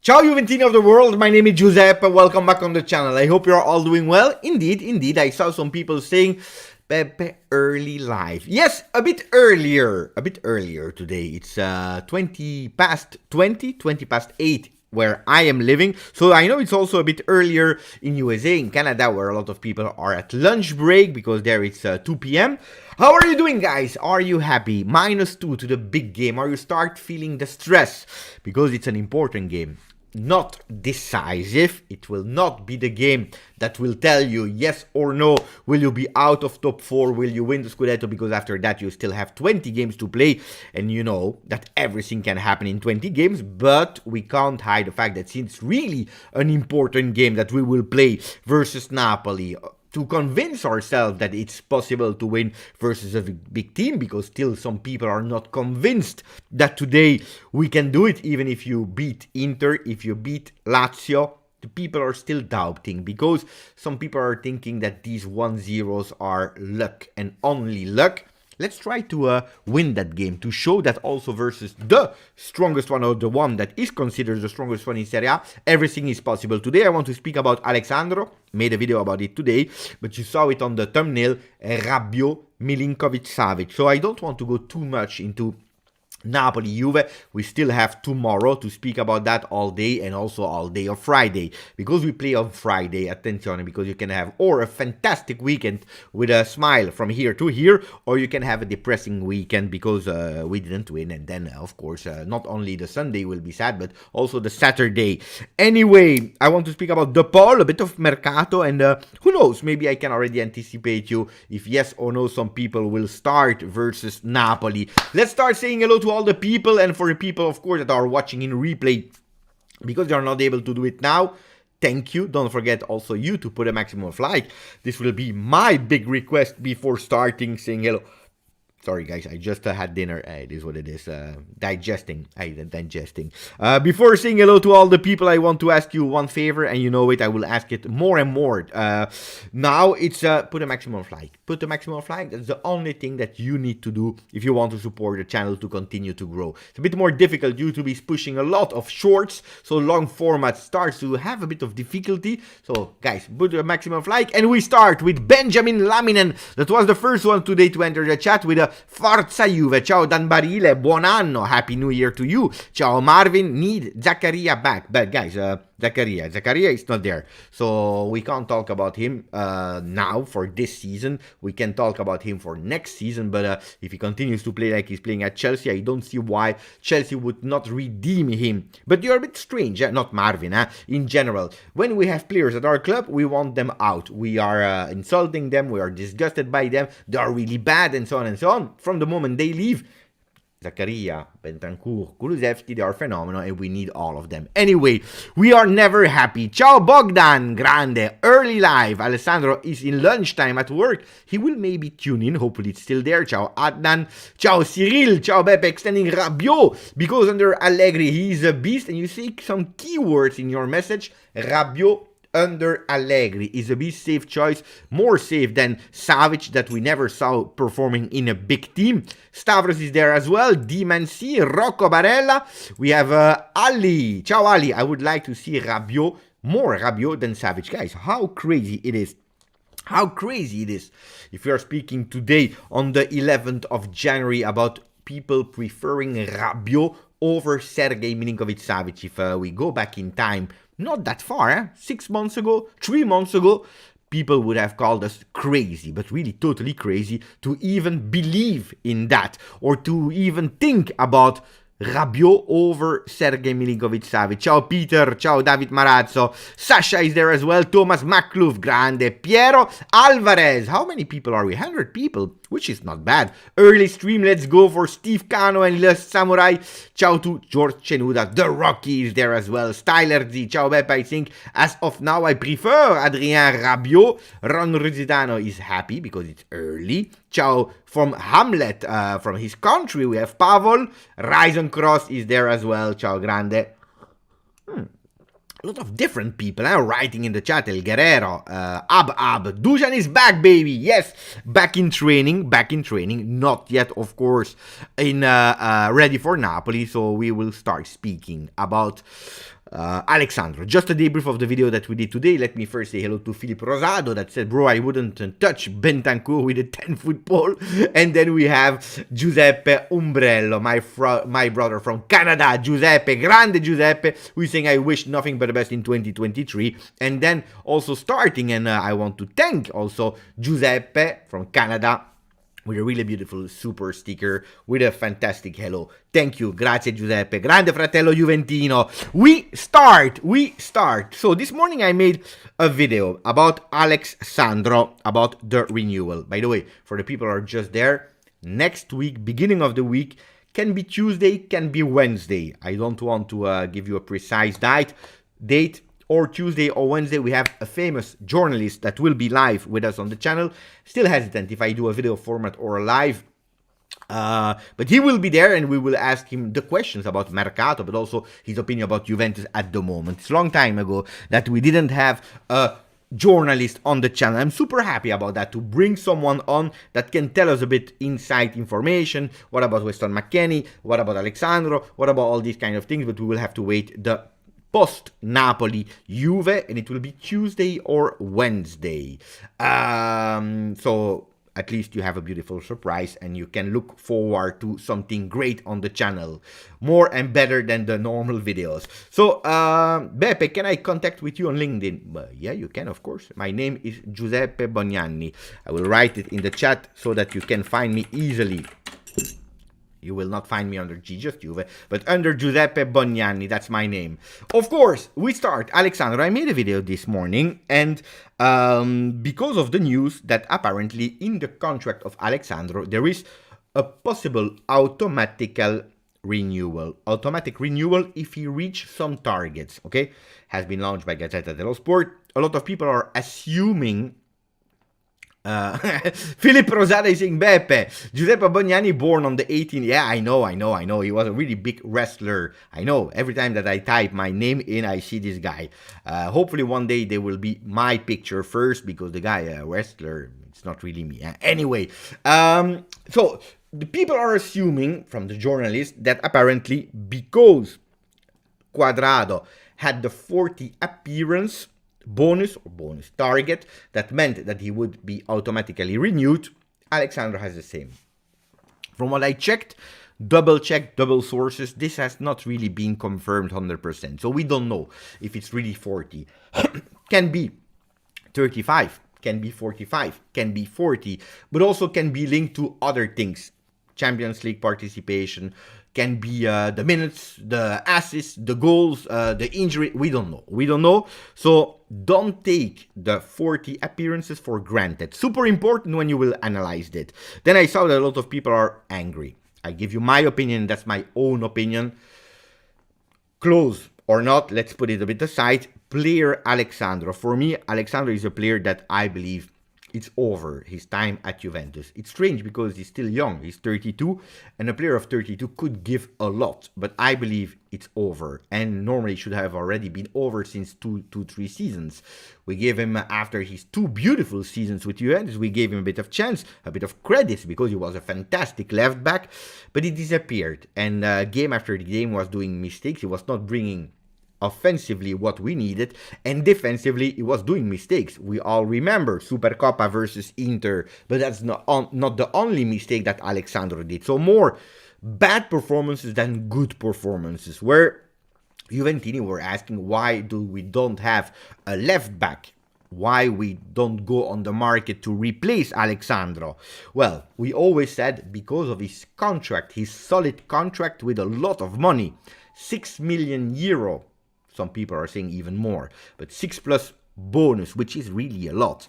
Ciao Juventini of the world, my name is Giuseppe, welcome back on the channel. I hope you're all doing well. Indeed, I saw some people saying Pepe early live. Yes, a bit earlier today. It's 20 past 8 where I am living. So I know it's also a bit earlier in USA, in Canada, where a lot of people are at lunch break because there it's 2 p.m. How are you doing, guys? Are you happy? -2 to the big game. Are you start feeling the stress? Because it's an important game. Not decisive. It will not be the game that will tell you yes or no. Will you be out of top 4? Will you win the Scudetto? Because after that you still have 20 games to play, and you know that everything can happen in 20 games. But we can't hide the fact that it's really an important game that we will play versus Napoli, to convince ourselves that it's possible to win versus a big team, because still some people are not convinced that today we can do it. Even if you beat Inter, if you beat Lazio, the people are still doubting, because some people are thinking that these 1-0s are luck and only luck. Let's try to win that game, to show that also versus the strongest one, or the one that is considered the strongest one in Serie A, everything is possible. Today I want to speak about Sandro. Made a video about it today, but you saw it on the thumbnail, Rabiot, Milinkovic-Savic. So I don't want to go too much into Napoli, Juve. We still have tomorrow to speak about that all day, and also all day of Friday, because we play on Friday. Attenzione, because you can have or a fantastic weekend with a smile from here to here, or you can have a depressing weekend because we didn't win, and then of course not only the Sunday will be sad, but also the Saturday. Anyway, I want to speak about the poll, a bit of mercato, and who knows, maybe I can already anticipate you if yes or no some people will start versus Napoli. Let's start saying hello to all the people, and for the people of course that are watching in replay, because they are not able to do it now, thank you. Don't forget also you to put a maximum of like. This will be my big request before starting saying hello. Sorry guys, I just had dinner. It is what it is. Digesting. Before saying hello to all the people, I want to ask you one favor, and you know it, I will ask it more and more. Now it's put a maximum of like. Put a maximum of like. That's the only thing that you need to do if you want to support the channel to continue to grow. It's a bit more difficult. YouTube is pushing a lot of shorts, so long format starts to have a bit of difficulty. So guys, put a maximum of like, and we start with Benjamin Laminen. That was the first one today to enter the chat with a Forza Juve. Ciao Dan Barile, buon anno, happy new year to you. Ciao Marvin, need Zaccaria back. But guys, Zaccaria is not there, so we can't talk about him now for this season. We can talk about him for next season, but if he continues to play like he's playing at Chelsea, I don't see why Chelsea would not redeem him. But you're a bit strange, not Marvin, in general. When we have players at our club, we want them out. We are insulting them, we are disgusted by them, they are really bad, and so on and so on. From the moment they leave, Zaccaria, Bentancur, Kulusevski, they are phenomenal, and we need all of them. Anyway, we are never happy. Ciao Bogdan, grande, early live. Alessandro is in lunchtime at work. He will maybe tune in, hopefully it's still there. Ciao Adnan, ciao Cyril, ciao Beppe, extending Rabiot, because under Allegri he is a beast, and you see some keywords in your message. Rabiot under Allegri is a beast, safe choice, more safe than Savic that we never saw performing in a big team. Stavros is there as well, D-Man-C, Rocco Barella, we have Ali, ciao Ali, I would like to see Rabiot, more Rabiot than Savic. Guys, how crazy it is. How crazy it is if we are speaking today on the 11th of January about people preferring Rabiot over Sergej Milinkovic-Savic. If we go back in time, not that far, 6 months ago, 3 months ago, people would have called us crazy, but really totally crazy to even believe in that, or to even think about Rabiot over Sergej Milinkovic-Savic. Ciao Peter, ciao David Marazzo, Sasha is there as well, Thomas Macluf, grande, Piero Alvarez. How many people are we? 100 people, which is not bad. Early stream, let's go for Steve Cano and Le Samurai. Ciao to George Cenuda, The Rocky is there as well, Styler Z, ciao Beppe. I think as of now I prefer Adrien Rabiot. Ron Ruzitano is happy because it's early. Ciao from Hamlet, from his country we have Pavel. Ryzen Cross is there as well, ciao grande. A lot of different people writing in the chat. El Guerrero, Ab. Dusan is back, baby. Yes, back in training. Not yet, of course, in ready for Napoli. So we will start speaking about Alexandro, just a debrief of the video that we did today. Let me first say hello to Philip Rosado that said, bro, I wouldn't touch Bentancur with a 10-foot pole. And then we have Giuseppe Umbrello, my brother from Canada, Giuseppe, grande Giuseppe, who is saying, I wish nothing but the best in 2023. And then also starting, and I want to thank also Giuseppe from Canada, with a really beautiful super sticker with a fantastic hello. Thank you, grazie Giuseppe, grande fratello Juventino. We start. So this morning I made a video about Sandro, about the renewal. By the way, for the people who are just there, next week, beginning of the week, can be Tuesday, can be Wednesday. I don't want to give you a precise date, or Tuesday or Wednesday. We have a famous journalist that will be live with us on the channel. Still hesitant if I do a video format or a live. But he will be there and we will ask him the questions about Mercato, but also his opinion about Juventus at the moment. It's a long time ago that we didn't have a journalist on the channel. I'm super happy about that, to bring someone on that can tell us a bit inside information. What about Weston McKennie? What about Alexandro? What about all these kind of things? But we will have to wait the post Napoli Juve, and it will be Tuesday or Wednesday. So at least you have a beautiful surprise and you can look forward to something great on the channel, more and better than the normal videos. So Beppe, can I contact with you on LinkedIn? Yeah, you can, of course. My name is Giuseppe Bognanni. I will write it in the chat so that you can find me easily. You will not find me under GJustjuve, but under Giuseppe Bognanni, that's my name. Of course, we start. Alexandro, I made a video this morning, and because of the news that apparently in the contract of Alexandro, there is a possible automatic renewal if he reach some targets, okay? Has been launched by Gazzetta dello Sport. A lot of people are assuming Philip Rosada is saying, Beppe, Giuseppe Bognanni born on the 18th. Yeah, I know. He was a really big wrestler. I know. Every time that I type my name in, I see this guy. Hopefully one day there will be my picture first, because the guy, a wrestler, it's not really me. Anyway, so the people are assuming from the journalist that apparently because Cuadrado had the 40 appearance bonus target, that meant that he would be automatically renewed. Alexandro has the same. From what I checked, double sources, this has not really been confirmed 100%. So we don't know if it's really 40. Can be 35, can be 45, can be 40, but also can be linked to other things. Champions League participation, can be the minutes, the assists, the goals, the injury. We don't know. So don't take the 40 appearances for granted. Super important when you will analyze it. Then I saw that a lot of people are angry. I give you my opinion. That's my own opinion. Close or not, let's put it a bit aside. Player Alexandro. For me, Alexandro is a player that I believe it's over his time at Juventus. It's strange because he's still young. He's 32, and a player of 32 could give a lot. But I believe it's over, and normally should have already been over since 3 seasons. We gave him, after his 2 beautiful seasons with Juventus, we gave him a bit of chance, a bit of credit, because he was a fantastic left back. But he disappeared, and game after the game was doing mistakes. He was not bringing offensively what we needed, and defensively he was doing mistakes. We all remember Supercoppa versus Inter, but that's not the only mistake that Alexandro did. So more bad performances than good performances, where Juventini were asking why we don't have a left back, why we don't go on the market to replace Alexandro. Well, we always said because of his contract, his solid contract with a lot of money, 6 million euro. Some people are saying even more, but 6+ bonus, which is really a lot.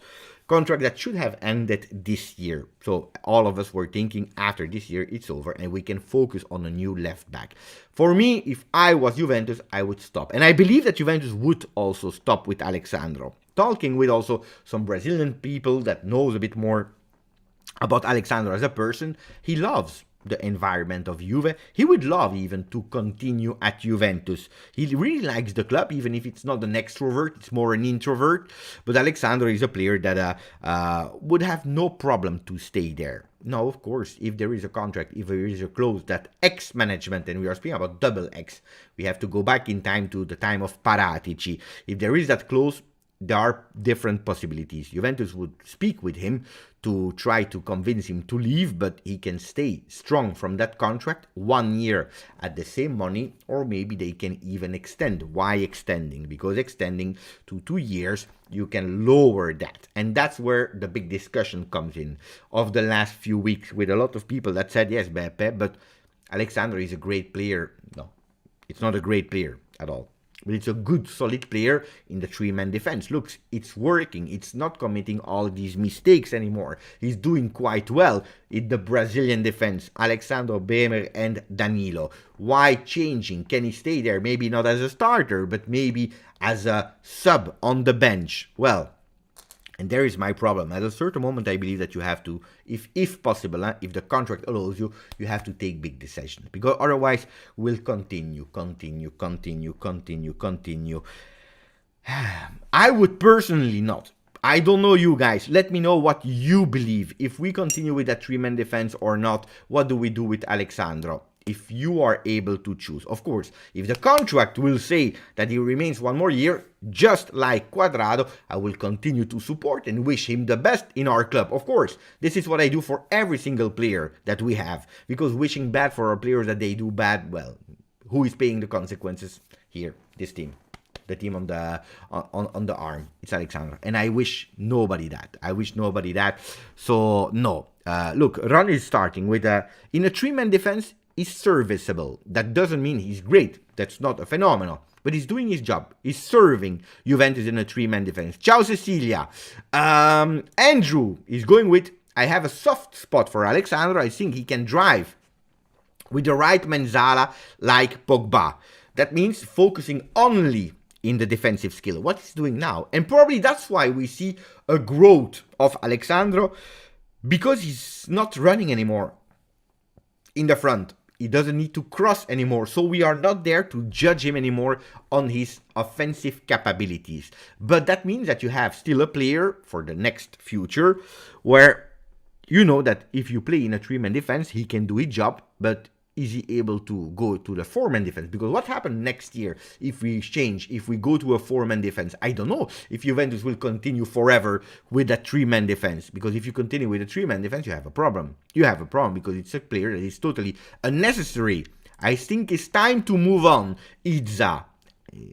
Contract that should have ended this year. So all of us were thinking after this year, it's over and we can focus on a new left back. For me, if I was Juventus, I would stop. And I believe that Juventus would also stop with Alexandro. Talking with also some Brazilian people that knows a bit more about Alexandro as a person, he loves the environment of Juve. He would love even to continue at Juventus. He really likes the club, even if it's not an extrovert, it's more an introvert. But Alexandro is a player that would have no problem to stay there. Now, of course, if there is a contract, if there is a clause that X management, and we are speaking about double X, we have to go back in time to the time of Paratici. If there is that clause, there are different possibilities. Juventus would speak with him to try to convince him to leave, but he can stay strong from that contract 1 year at the same money, or maybe they can even extend. Why extending? Because extending to 2 years, you can lower that. And that's where the big discussion comes in of the last few weeks, with a lot of people that said, yes, Beppe, but Alexandro is a great player. No, it's not a great player at all. But it's a good, solid player in the three-man defense. Look, it's working. It's not committing all these mistakes anymore. He's doing quite well in the Brazilian defense. Alexandro, Bremer, and Danilo. Why changing? Can he stay there? Maybe not as a starter, but maybe as a sub on the bench. Well, and there is my problem. At a certain moment, I believe that you have to, if possible, if the contract allows you, you have to take big decisions. Because otherwise, we'll continue. I would personally not. I don't know you guys. Let me know what you believe. If we continue with that three-man defense or not, what do we do with Alexandro? If you are able to choose. Of course, if the contract will say that he remains 1 more year, just like Cuadrado, I will continue to support and wish him the best in our club. Of course, this is what I do for every single player that we have. Because wishing bad for our players that they do bad, well, who is paying the consequences here? This team. The team on the arm. It's Alexandro. And I wish nobody that. So, no. Look, Ron is starting with in a three-man defense, is serviceable. That doesn't mean he's great. That's not a phenomenon. But he's doing his job. He's serving Juventus in a three-man defense. Ciao Cecilia. Andrew is going with, I have a soft spot for Alexandro. I think he can drive with the right mezzala like Pogba. That means focusing only in the defensive skill. What he's doing now. And probably that's why we see a growth of Alexandro, because he's not running anymore in the front. He doesn't need to cross anymore. So we are not there to judge him anymore on his offensive capabilities. But that means that you have still a player for the next future where you know that if you play in a three-man defense, he can do his job, but is he able to go to the four-man defense? Because what happens next year if we go to a four-man defense? I don't know if Juventus will continue forever with that three-man defense. Because if you continue with a three-man defense, you have a problem. You have a problem because it's a player that is totally unnecessary. I think it's time to move on. Izza,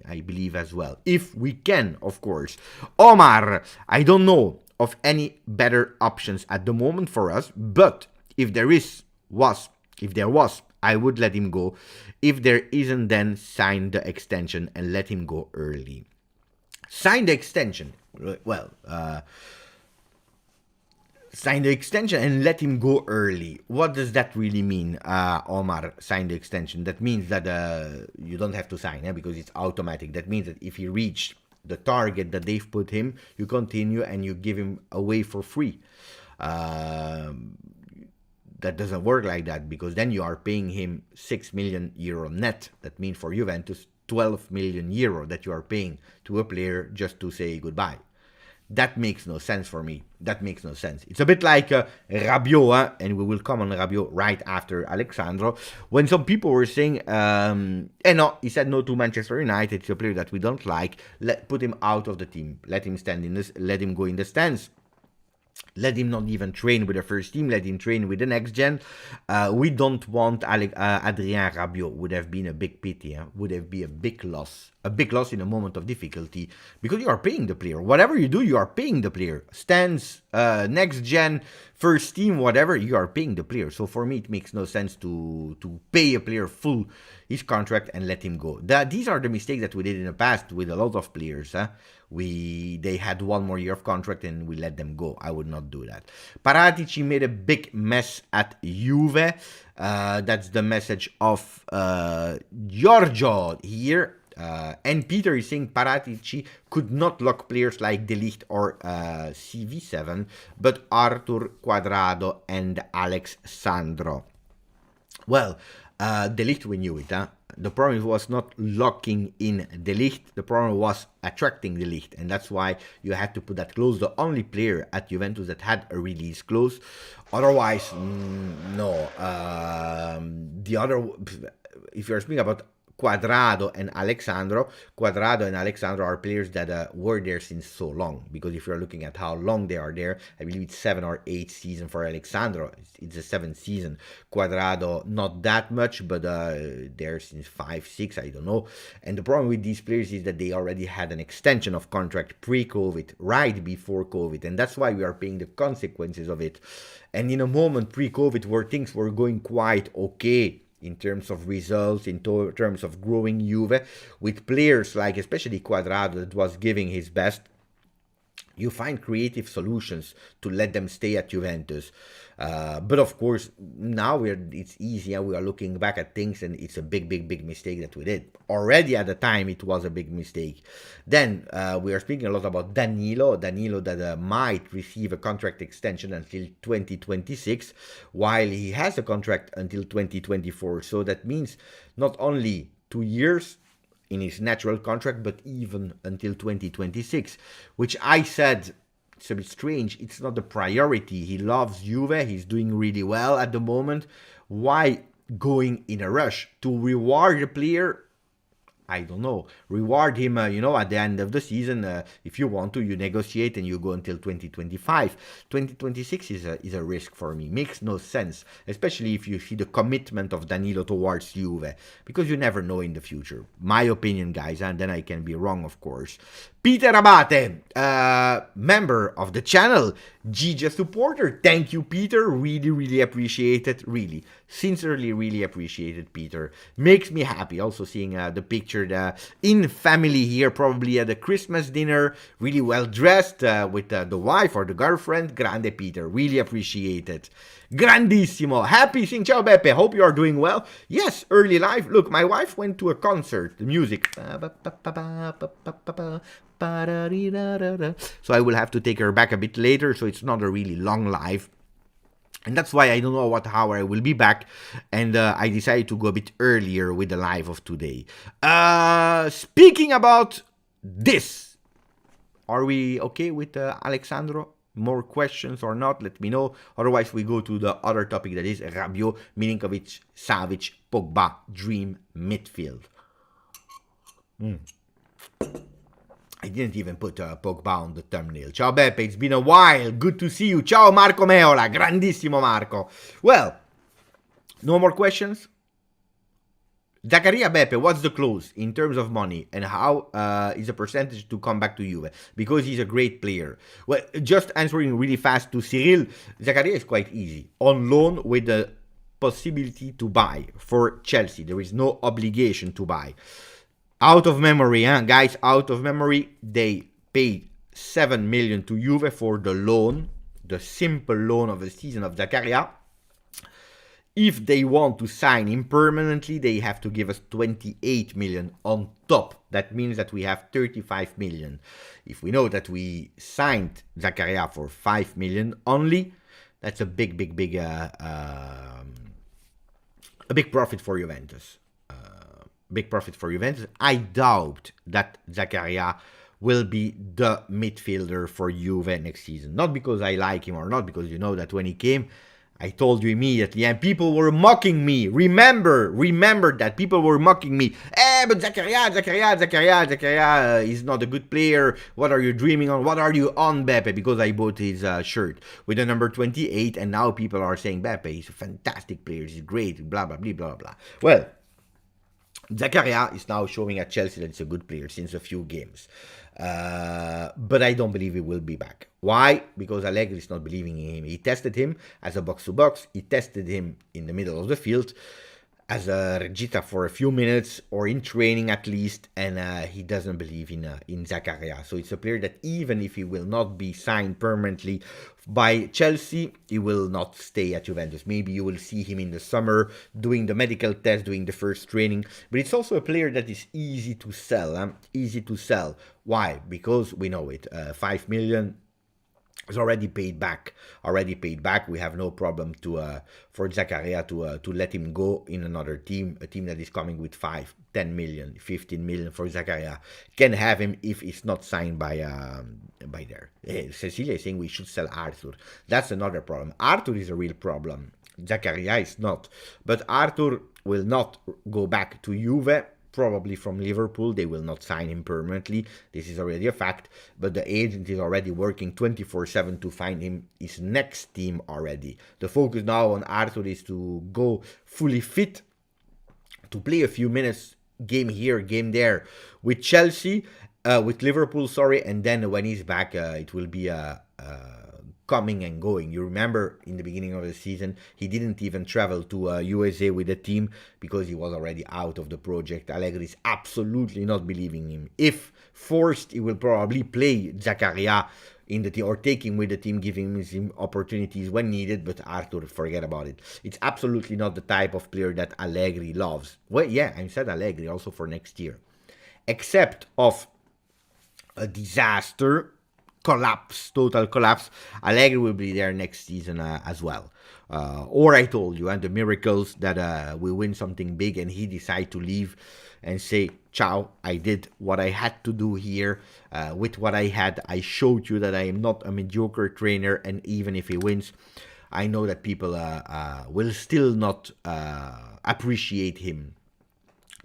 I believe as well. If we can, of course. Omar, I don't know of any better options at the moment for us. But if there was, I would let him go. If there isn't, then sign the extension and let him go early. Sign the extension. Well, sign the extension and let him go early. What does that really mean, Omar? Sign the extension. That means that you don't have to sign because it's automatic. That means that if he reached the target that they've put him, you continue and you give him away for free. That doesn't work like that, because then you are paying him 6 million euro net. That means for Juventus 12 million euro that you are paying to a player just to say goodbye. That makes no sense for me. That makes no sense. It's a bit like Rabio, and we will come on Rabio right after Alexandro. When some people were saying, no, he said no to Manchester United. It's a player that we don't like. Put him out of the team. Let him stand in this. Let him go in the stands. Let him not even train with the first team. Let him train with the next gen. We don't want Adrien Rabiot. Would have been a big pity. Would have been a big loss. A big loss in a moment of difficulty. Because you are paying the player. Whatever you do, you are paying the player. Stands, next gen, first team, whatever. You are paying the player. So for me, it makes no sense to pay a player full his contract and let him go. These are the mistakes that we did in the past with a lot of players. They had 1 more year of contract and we let them go. I would not do that. Paratici made a big mess at Juve. That's the message of Giorgio here. And Peter is saying Paratici could not lock players like De Ligt or CV7, but Arthur, Cuadrado, and Alex Sandro. Well, De Ligt, we knew it. the problem was not locking in De Ligt, the problem was attracting De Ligt, and that's why you had to put that clause, the only player at Juventus that had a release clause. Otherwise, no. The other, if you're speaking about Cuadrado and Alexandro are players that were there since so long. Because if you're looking at how long they are there, I believe it's 7 or 8 seasons for Alexandro. It's a 7th season. Cuadrado, not that much, but there since 5, 6, I don't know. And the problem with these players is that they already had an extension of contract pre-COVID, right before COVID. And that's why we are paying the consequences of it. And in a moment pre-COVID where things were going quite okay, in terms of results, in terms of growing Juve, with players like especially Cuadrado that was giving his best, you find creative solutions to let them stay at Juventus. But of course, now it's easy. We are looking back at things, and it's a big mistake that we did. Already at the time, it was a big mistake. Then we are speaking a lot about Danilo that might receive a contract extension until 2026, while he has a contract until 2024. So that means not only 2 years in his natural contract, but even until 2026, which I said, it's a bit strange. It's not the priority. He loves Juve. He's doing really well at the moment. Why going in a rush to reward the player? I don't know. Reward him, at the end of the season. If you want to, you negotiate and you go until 2025. 2026 is a risk for me. Makes no sense, especially if you see the commitment of Danilo towards Juve, because you never know in the future. My opinion, guys, and then I can be wrong, of course. Peter Abate, member of the channel, GJustjuve supporter. Thank you, Peter. Really appreciate it. Really, sincerely, really appreciate it, Peter. Makes me happy. Also seeing the picture in family here, probably at a Christmas dinner, really well dressed with the wife or the girlfriend. Grande, Peter. Really appreciate it. Grandissimo. Happy Sing Ciao Beppe. Hope you are doing well. Yes, early life. Look, my wife went to a concert. The music. So I will have to take her back a bit later, so it's not a really long live. And that's why I don't know what hour I will be back. And I decided to go a bit earlier with the live of today. Speaking about this, are we okay with Alexandro? More questions or not? Let me know. Otherwise, we go to the other topic, that is Rabiot, Milinkovic-Savic, Pogba, dream midfield. I didn't even put Pogba on the thumbnail. Ciao Beppe, it's been a while. Good to see you. Ciao Marco Meola. Grandissimo Marco. Well, no more questions? Zaccaria Beppe, what's the clause in terms of money, and how is the percentage to come back to Juve? Because he's a great player. Well, just answering really fast to Cyril, Zaccaria is quite easy. On loan with the possibility to buy for Chelsea. There is no obligation to buy. Out of memory, guys, out of memory, they paid 7 million to Juve for the loan, the simple loan of a season of Zaccaria. If they want to sign him permanently, they have to give us 28 million on top. That means that we have 35 million. If we know that we signed Zaccaria for 5 million only, that's a big profit for Juventus. Big profit for Juventus. I doubt that Zaccaria will be the midfielder for Juve next season. Not because I like him or not, because you know that when he came, I told you immediately, and people were mocking me. Remember that people were mocking me. But Zaccaria is not a good player. What are you dreaming on? What are you on, Beppe? Because I bought his shirt with the number 28, and now people are saying, Beppe, he's a fantastic player. He's great, blah, blah, blah, blah, blah. Well, Zaccaria is now showing at Chelsea that he's a good player since a few games. But I don't believe he will be back. Why? Because Allegri is not believing in him. He tested him as a box-to-box. He tested him in the middle of the field as a Regista for a few minutes, or in training at least, and he doesn't believe in Zaccaria. So it's a player that even if he will not be signed permanently by Chelsea, he will not stay at Juventus. Maybe you will see him in the summer doing the medical test, doing the first training. But it's also a player that is easy to sell. Easy to sell. Why? Because we know it. 5 million It's already paid back. Already paid back. We have no problem to for Zakaria to let him go in another team, a team that is coming with 5, 10 million, 15 million for Zakaria. Can have him if it's not signed by there. Cecilia is saying we should sell Arthur. That's another problem. Arthur is a real problem. Zakaria is not. But Arthur will not go back to Juve. Probably from Liverpool. They will not sign him permanently. This is already a fact. But the agent is already working 24/7 to find him his next team already. The focus now on Arthur is to go fully fit, to play a few minutes, game here, game there, with Chelsea, with Liverpool, sorry, and then when he's back, it will be a coming and going. You remember in the beginning of the season, he didn't even travel to USA with the team because he was already out of the project. Allegri is absolutely not believing him. If forced, he will probably play Zakaria in the team or take him with the team, giving him opportunities when needed. But Arthur, forget about it. It's absolutely not the type of player that Allegri loves. Well, yeah, I said Allegri also for next year. Except of a disaster, collapse, total collapse, Allegri will be there next season as well. Or I told you, and the miracles that we win something big and he decide to leave and say, ciao, I did what I had to do here with what I had. I showed you that I am not a mediocre trainer, and even if he wins, I know that people will still not appreciate him.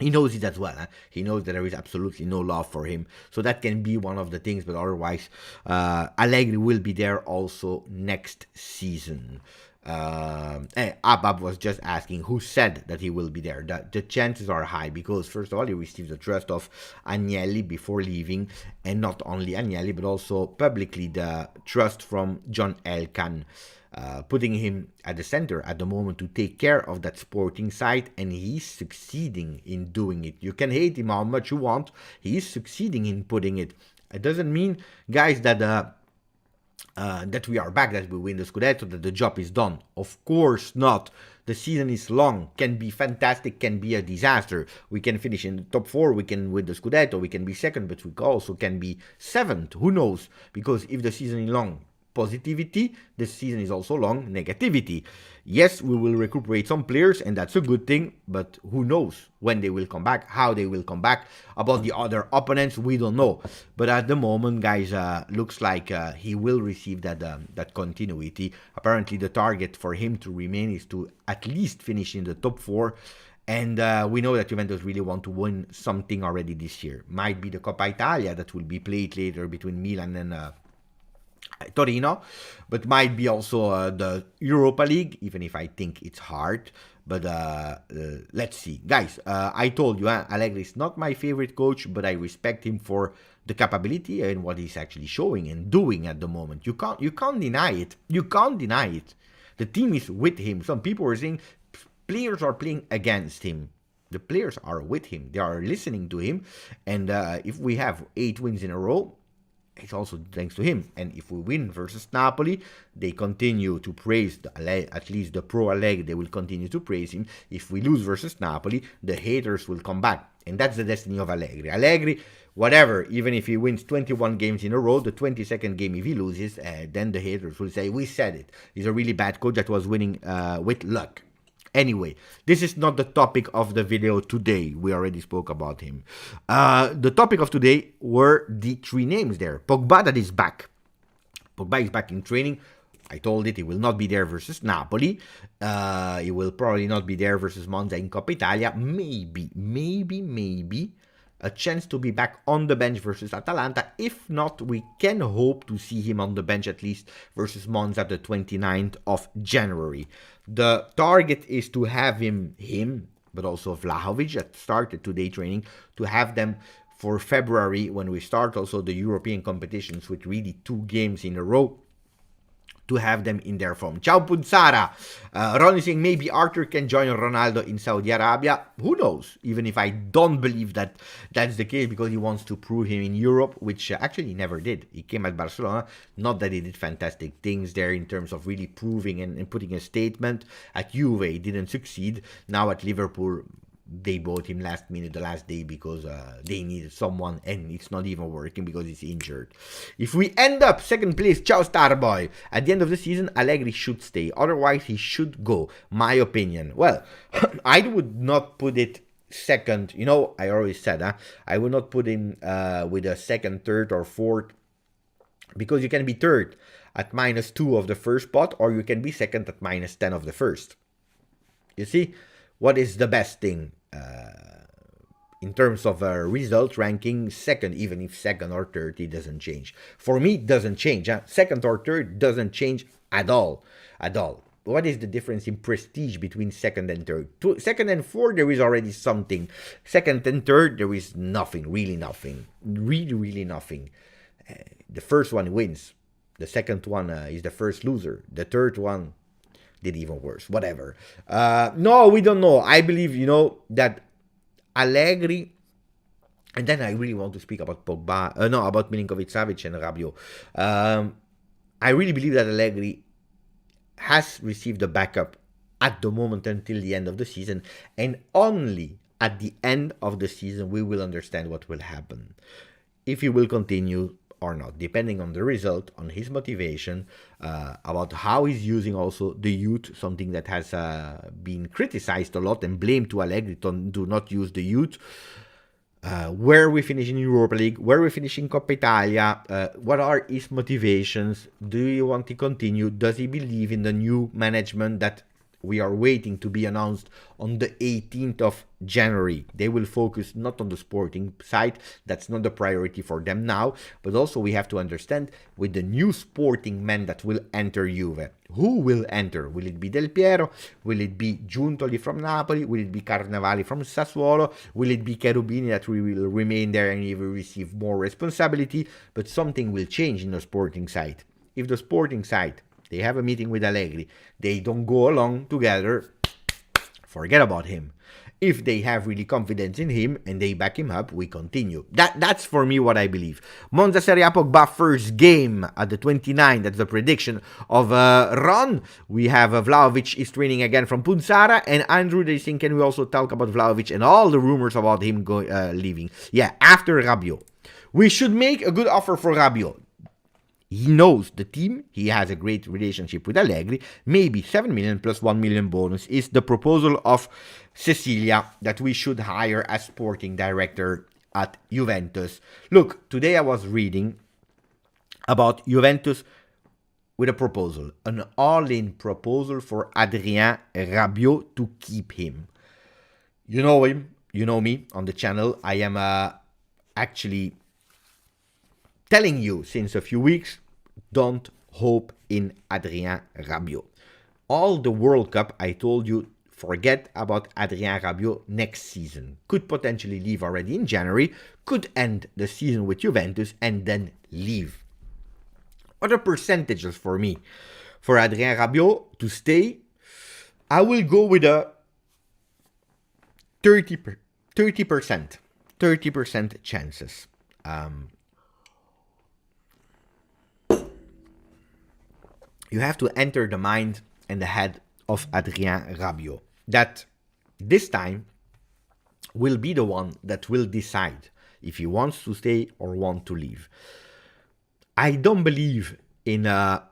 He knows it as well. He knows that there is absolutely no love for him. So that can be one of the things, but otherwise, Allegri will be there also next season. Abab was just asking who said that he will be there. The chances are high because, first of all, he received the trust of Agnelli before leaving, and not only Agnelli, but also publicly the trust from John Elkann. Putting him at the center at the moment to take care of that sporting side, and he's succeeding in doing it. You can hate him how much you want, he's succeeding in putting it. It doesn't mean, guys, that that we are back, that we win the Scudetto, that the job is done. Of course not. The season is long, can be fantastic, can be a disaster. We can finish in the top 4, we can win the Scudetto, we can be second, but we also can be 7th. Who knows? Because if the season is long, positivity, the season is also long, negativity. Yes, we will recuperate some players, and that's a good thing, but who knows when they will come back, how they will come back. About the other opponents, we don't know. But at the moment, guys, looks like he will receive that continuity. Apparently, the target for him to remain is to at least finish in the top 4. And we know that Juventus really want to win something already this year. Might be the Coppa Italia that will be played later between Milan and Torino, but might be also the Europa League, even if I think it's hard. But let's see. Guys, I told you, Allegri is not my favorite coach, but I respect him for the capability and what he's actually showing and doing at the moment. You can't deny it. You can't deny it. The team is with him. Some people are saying players are playing against him. The players are with him. They are listening to him. And if we have 8 wins in a row, it's also thanks to him. And if we win versus Napoli, they continue to praise at least the pro Allegri. They will continue to praise him. If we lose versus Napoli, the haters will come back. And that's the destiny of Allegri. Allegri, whatever, even if he wins 21 games in a row, the 22nd game if he loses, then the haters will say, we said it. He's a really bad coach that was winning with luck. Anyway, this is not the topic of the video today. We already spoke about him. The topic of today were the 3 names there. Pogba, that is back. Pogba is back in training. I told it, he will not be there versus Napoli. He will probably not be there versus Monza in Coppa Italia. Maybe a chance to be back on the bench versus Atalanta. If not, we can hope to see him on the bench at least versus Monza the 29th of January. The target is to have him, but also Vlahovic that started today training, to have them for February when we start also the European competitions with really 2 games in a row, to have them in their form. Ciao Punzara. Ron is saying maybe Arthur can join Ronaldo in Saudi Arabia. Who knows? Even if I don't believe that that's the case, because he wants to prove him in Europe, which actually he never did. He came at Barcelona. Not that he did fantastic things there in terms of really proving and putting a statement. At Juve, he didn't succeed. Now at Liverpool, they bought him last minute, the last day, because they needed someone, and it's not even working because he's injured. If we end up second place, ciao Starboy, at the end of the season, Allegri should stay. Otherwise, he should go, my opinion. Well, I would not put it second. You know, I always said, I would not put him with a second, third, or fourth, because you can be third at -2 of the first spot, or you can be second at -10 of the first. You see, what is the best thing in terms of result ranking? Second, even if second or third, it doesn't change. For me, it doesn't change. Second or third doesn't change at all. At all. What is the difference in prestige between second and third? Second and fourth, there is already something. Second and third, there is nothing. Really nothing. Really nothing. The first one wins. The second one is the first loser. The third one did even worse. Whatever. No, we don't know. I believe, that Allegri, and then I really want to speak about about Milinkovic-Savic and Rabio. I really believe that Allegri has received a backup at the moment until the end of the season, and only at the end of the season we will understand what will happen. If he will continue or not, depending on the result, on his motivation, about how he's using also the youth, something that has been criticized a lot and blamed to Allegri to do not use the youth. Where we finish in Europa League, where we finish in Coppa Italia, what are his motivations? Do you want to continue? Does he believe in the new management that we are waiting to be announced on the 18th of January? They will focus not on the sporting side, that's not the priority for them now, but also we have to understand with the new sporting men that will enter Juve. Who will enter? Will it be Del Piero? Will it be Giuntoli from Napoli? Will it be Carnevali from Sassuolo? Will it be Cherubini that we will remain there and he will receive more responsibility? But something will change in the sporting side. If the sporting side, they have a meeting with Allegri, they don't go along together, forget about him. If they have really confidence in him and they back him up, we continue. That's for me what I believe. Monza Serie A Pogba first game at the 29th. That's the prediction of Ron. We have Vlahovic is training again from Punsara, and Andrew, they think, can we also talk about Vlahovic and all the rumors about him leaving? Yeah, after Rabio. We should make a good offer for Rabio. He knows the team. He has a great relationship with Allegri. Maybe 7 million plus 1 million bonus is the proposal of Cecilia that we should hire as sporting director at Juventus. Look, today I was reading about Juventus with a proposal, an all-in proposal for Adrien Rabiot to keep him. You know him, you know me on the channel. I am actually telling you since a few weeks, don't hope in Adrien Rabiot. All the World Cup, I told you, forget about Adrien Rabiot next season. Could potentially leave already in January, could end the season with Juventus and then leave. What are percentages for me? For Adrien Rabiot to stay, I will go with a 30%. 30% chances. You have to enter the mind and the head of Adrien Rabiot. That this time will be the one that will decide if he wants to stay or want to leave. I don't believe in the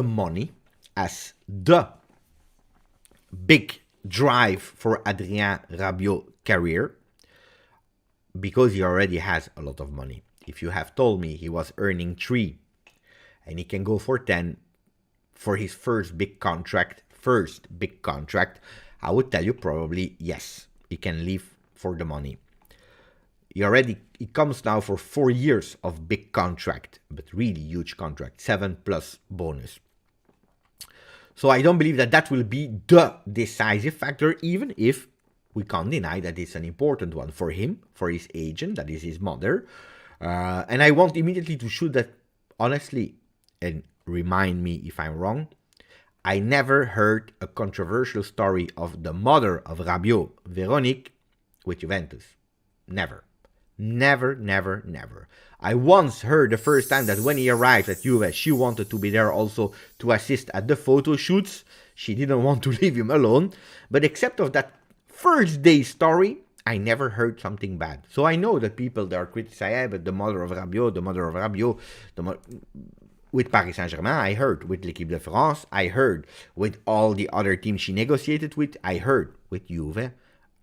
money as the big drive for Adrien Rabiot career, because he already has a lot of money. If you have told me he was earning 3 and he can go for 10 for his first big contract, I would tell you probably yes, he can leave for the money. He comes now for 4 years of big contract, but really huge contract, 7+ bonus. So I don't believe that will be the decisive factor, even if we can't deny that it's an important one for him, for his agent, that is his mother. And I want immediately to shoot that, honestly, and remind me if I'm wrong, I never heard a controversial story of the mother of Rabiot, Véronique, with Juventus. Never. I once heard the first time that when he arrived at Juve, she wanted to be there also to assist at the photo shoots. She didn't want to leave him alone. But except of that first day story, I never heard something bad. So I know that people that are criticizing, but the mother of Rabio, with Paris Saint-Germain, I heard. With L'Équipe de France, I heard. With all the other teams she negotiated with, I heard. With Juve,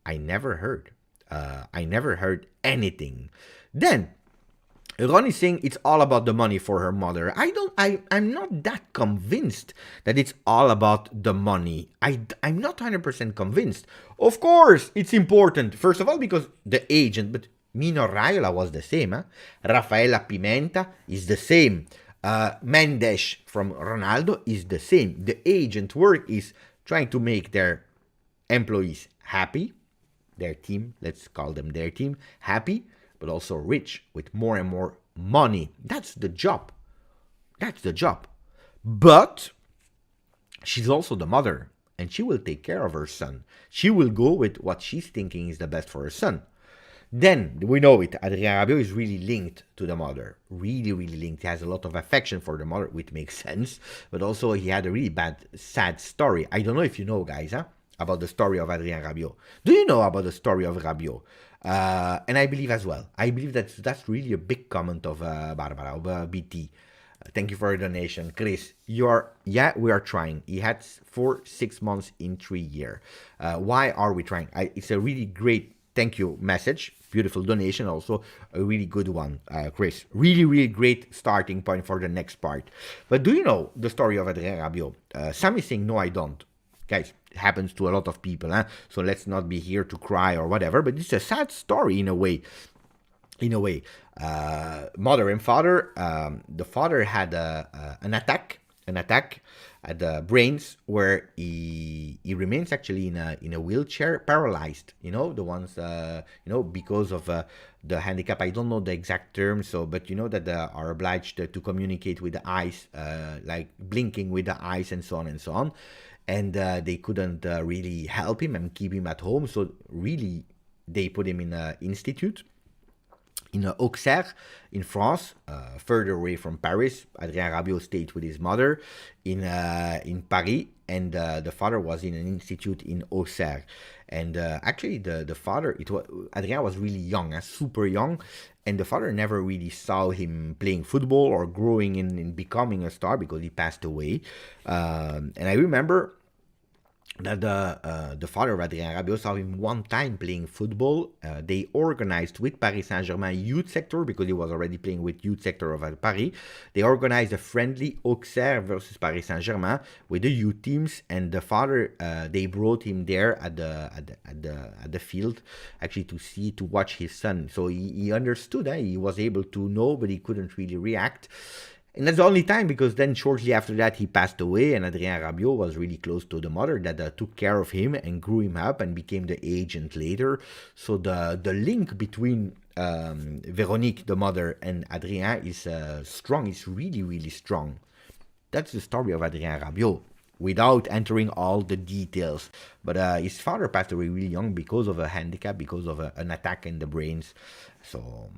I never heard. I never heard anything. Then Ron is saying it's all about the money for her mother. I'm not that convinced that it's all about the money. I'm not 100% convinced. Of course, it's important. First of all, because the agent, but Mino Raiola was the same. Rafaela Pimenta is the same. Mendes from Ronaldo is the same. The agent work is trying to make their employees happy. Their team, let's call them their team, happy, but also rich with more and more money. That's the job. That's the job. But she's also the mother, and she will take care of her son. She will go with what she's thinking is the best for her son. Then, we know it, Adrien Rabiot is really linked to the mother. Really, really linked. He has a lot of affection for the mother, which makes sense. But also, he had a really sad story. I don't know if you know, guys, about the story of Adrien Rabiot. Do you know about the story of Rabiot? And I believe as well. I believe that's really a big comment of Barbara, of BT. Thank you for your donation. Chris, we are trying. He had 4-6 months in 3 years. Why are we trying? It's a really great thank you message. Beautiful donation. Also a really good one, Chris. Really, really great starting point for the next part. But do you know the story of Adrien Rabiot? Sam is saying, no, I don't. Guys, it happens to a lot of people, so let's not be here to cry or whatever, but it's a sad story in a way. Mother and father, the father had an attack at the brains where he remains actually in a wheelchair, paralyzed, the ones, because of the handicap. I don't know the exact term, but that they are obliged to communicate with the eyes, like blinking with the eyes and so on and so on. And they couldn't really help him and keep him at home. So really, they put him in an institute in Auxerre, in France, further away from Paris. Adrien Rabiot stayed with his mother in Paris, and the father was in an institute in Auxerre. And actually, the father, Adrien was really young, super young, and the father never really saw him playing football or growing in becoming a star because he passed away. And I remember that the father of Adrien Rabiot saw him one time playing football. They organized with Paris Saint-Germain youth sector, because he was already playing with youth sector of Paris. They organized a friendly Auxerre versus Paris Saint-Germain with the youth teams, and the father, they brought him there at the field actually to watch his son. So he understood. He was able to know, but he couldn't really react. And that's the only time, because then shortly after that he passed away, and Adrien Rabiot was really close to the mother that took care of him and grew him up and became the agent later. So the link between Véronique, the mother, and Adrien is strong. It's really, really strong. That's the story of Adrien Rabiot, without entering all the details. But his father passed away really young because of a handicap, because of an attack in the brains. So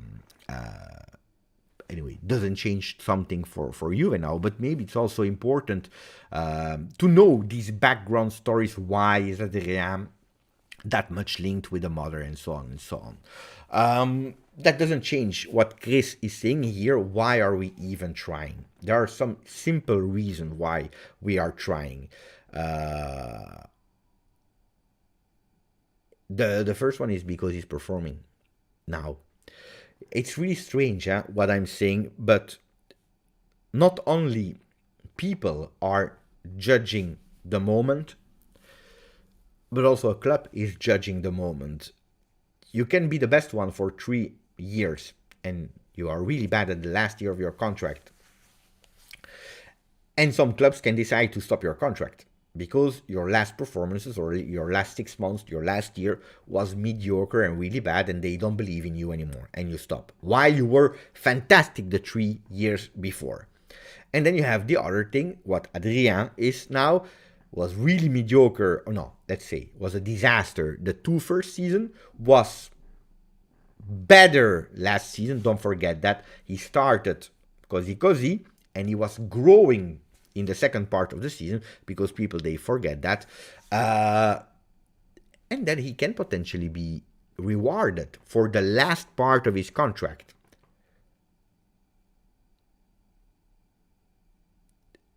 anyway, doesn't change something for you now, but maybe it's also important to know these background stories. Why is Adrien that much linked with the mother, and so on and so on. That doesn't change what Chris is saying here. Why are we even trying? There are some simple reasons why we are trying. The first one is because he's performing now. It's really strange, what I'm saying, but not only people are judging the moment, but also a club is judging the moment. You can be the best one for 3 years, and you are really bad at the last year of your contract. And some clubs can decide to stop your contract because your last performances, or your last 6 months, your last year was mediocre and really bad, and they don't believe in you anymore, and you stop, while you were fantastic the 3 years before. And then you have the other thing, what Adrien is now, was really mediocre, or no, let's say, was a disaster. The 2 first season was better last season, don't forget that. He started così, and he was growing in the second part of the season, because people, they forget that. And and that he can potentially be rewarded for the last part of his contract.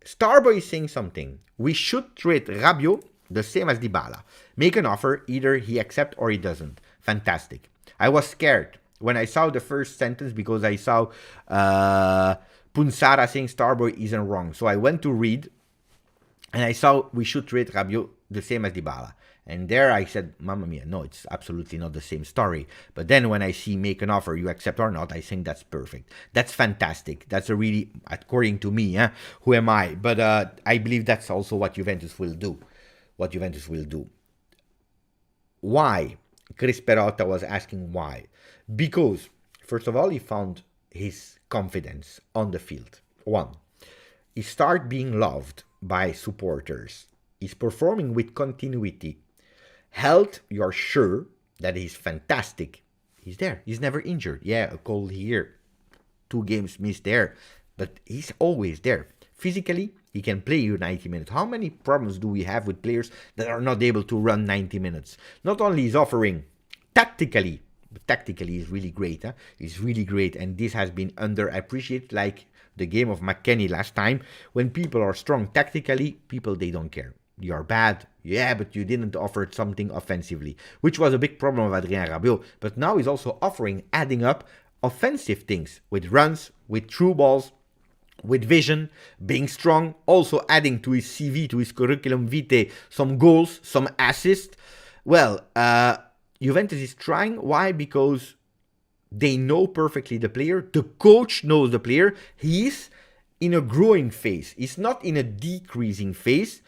Starboy is saying something. We should treat Rabio the same as Dybala. Make an offer, either he accepts or he doesn't. Fantastic. I was scared when I saw the first sentence because I saw Punsara saying Starboy isn't wrong. So I went to read and I saw we should treat Rabio the same as Dybala. And there I said, Mamma mia, no, it's absolutely not the same story. But then when I see make an offer, you accept or not, I think that's perfect. That's fantastic. That's a really, according to me, who am I? But I believe that's also what Juventus will do. Why? Chris Perotta was asking why. Because, first of all, he found his confidence on the field. One, he started being loved by supporters. He's performing with continuity. Health, you're sure that he's fantastic. He's there. He's never injured. Yeah, a cold here, 2 games missed there, but he's always there. Physically, he can play you 90 minutes. How many problems do we have with players that are not able to run 90 minutes? Not only is offering tactically, but tactically is really great. He's really great, and this has been underappreciated, like the game of McKennie last time. When people are strong tactically, they don't care. You're bad, yeah, but you didn't offer something offensively, which was a big problem of Adrien Rabiot. But now he's also offering, adding up offensive things with runs, with through balls, with vision, being strong, also adding to his CV, to his curriculum vitae, some goals, some assists. Well, Juventus is trying. Why? Because they know perfectly the player. The coach knows the player. He's in a growing phase. He's not in a decreasing phase.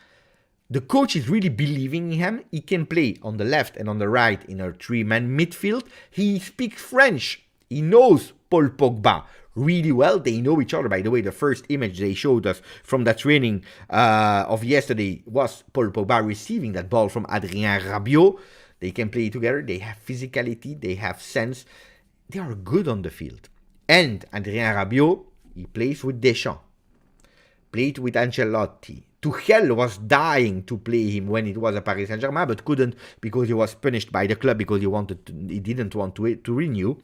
The coach is really believing in him. He can play on the left and on the right in a 3-man midfield. He speaks French. He knows Paul Pogba really well. They know each other. By the way, the first image they showed us from that training of yesterday was Paul Pogba receiving that ball from Adrien Rabiot. They can play together. They have physicality. They have sense. They are good on the field. And Adrien Rabiot, he plays with Deschamps. Played with Ancelotti. Tuchel was dying to play him when it was at Paris Saint-Germain, but couldn't because he was punished by the club because he didn't want to renew.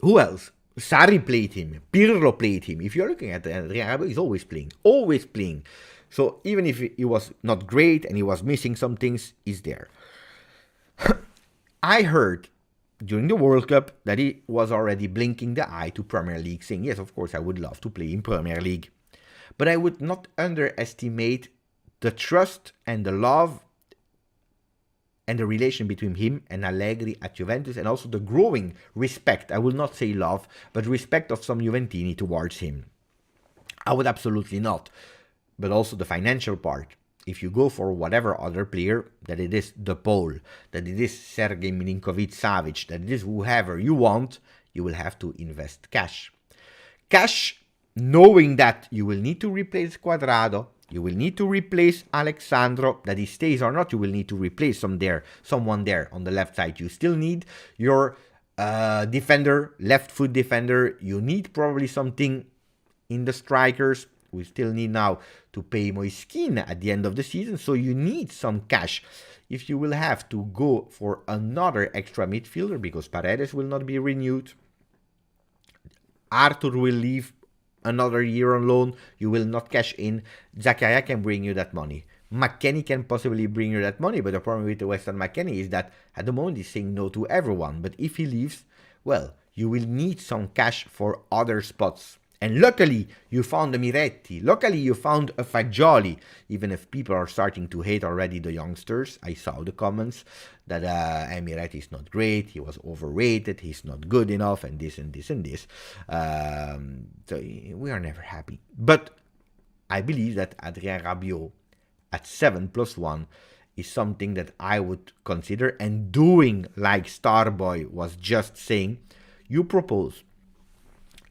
Who else? Sarri played him. Pirlo played him. If you're looking at Adrien Rabiot, he's always playing. So even if he was not great and he was missing some things, he's there. I heard during the World Cup that he was already blinking the eye to Premier League, saying, yes, of course, I would love to play in Premier League. But I would not underestimate the trust and the love and the relation between him and Allegri at Juventus, and also the growing respect, I will not say love, but respect of some Juventini towards him. I would absolutely not. But also the financial part. If you go for whatever other player, that it is De Paul, that it is Sergej Milinkovic-Savic, that it is whoever you want, you will have to invest cash. Cash, knowing that you will need to replace Cuadrado, you will need to replace Alexandro, that he stays or not, you will need to replace someone there on the left side. You still need your defender, left foot defender. You need probably something in the strikers. We still need now to pay Moiskin at the end of the season, so you need some cash. If you will have to go for another extra midfielder, because Paredes will not be renewed, Arthur will leave another year on loan, you will not cash in. Zakaria can bring you that money. McKennie can possibly bring you that money, but the problem with the Western McKennie is that at the moment he's saying no to everyone. But if he leaves, well, you will need some cash for other spots. And luckily, you found a Miretti. Luckily, you found a Fagioli. Even if people are starting to hate already the youngsters. I saw the comments that Miretti is not great. He was overrated. He's not good enough. And this and this and this. So we are never happy. But I believe that Adrien Rabiot at 7+1 is something that I would consider. And doing like Starboy was just saying, you propose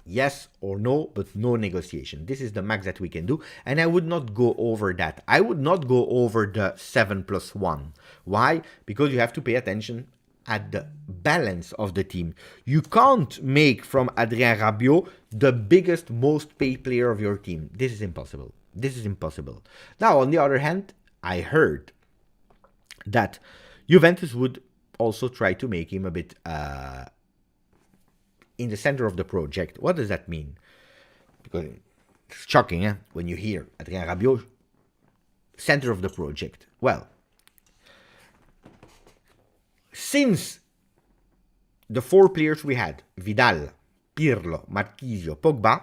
yes or no, but no negotiation. This is the max that we can do, and I would not go over that. I would not go over the 7+1. Why? Because you have to pay attention at the balance of the team. You can't make from Adrien Rabiot the biggest, most paid player of your team. This is impossible. This is impossible. Now, on the other hand, I heard that Juventus would also try to make him a bit in the center of the project. What does that mean? Because it's shocking when you hear Adrien Rabiot, center of the project. Well, since the four players we had, Vidal, Pirlo, Marchisio, Pogba,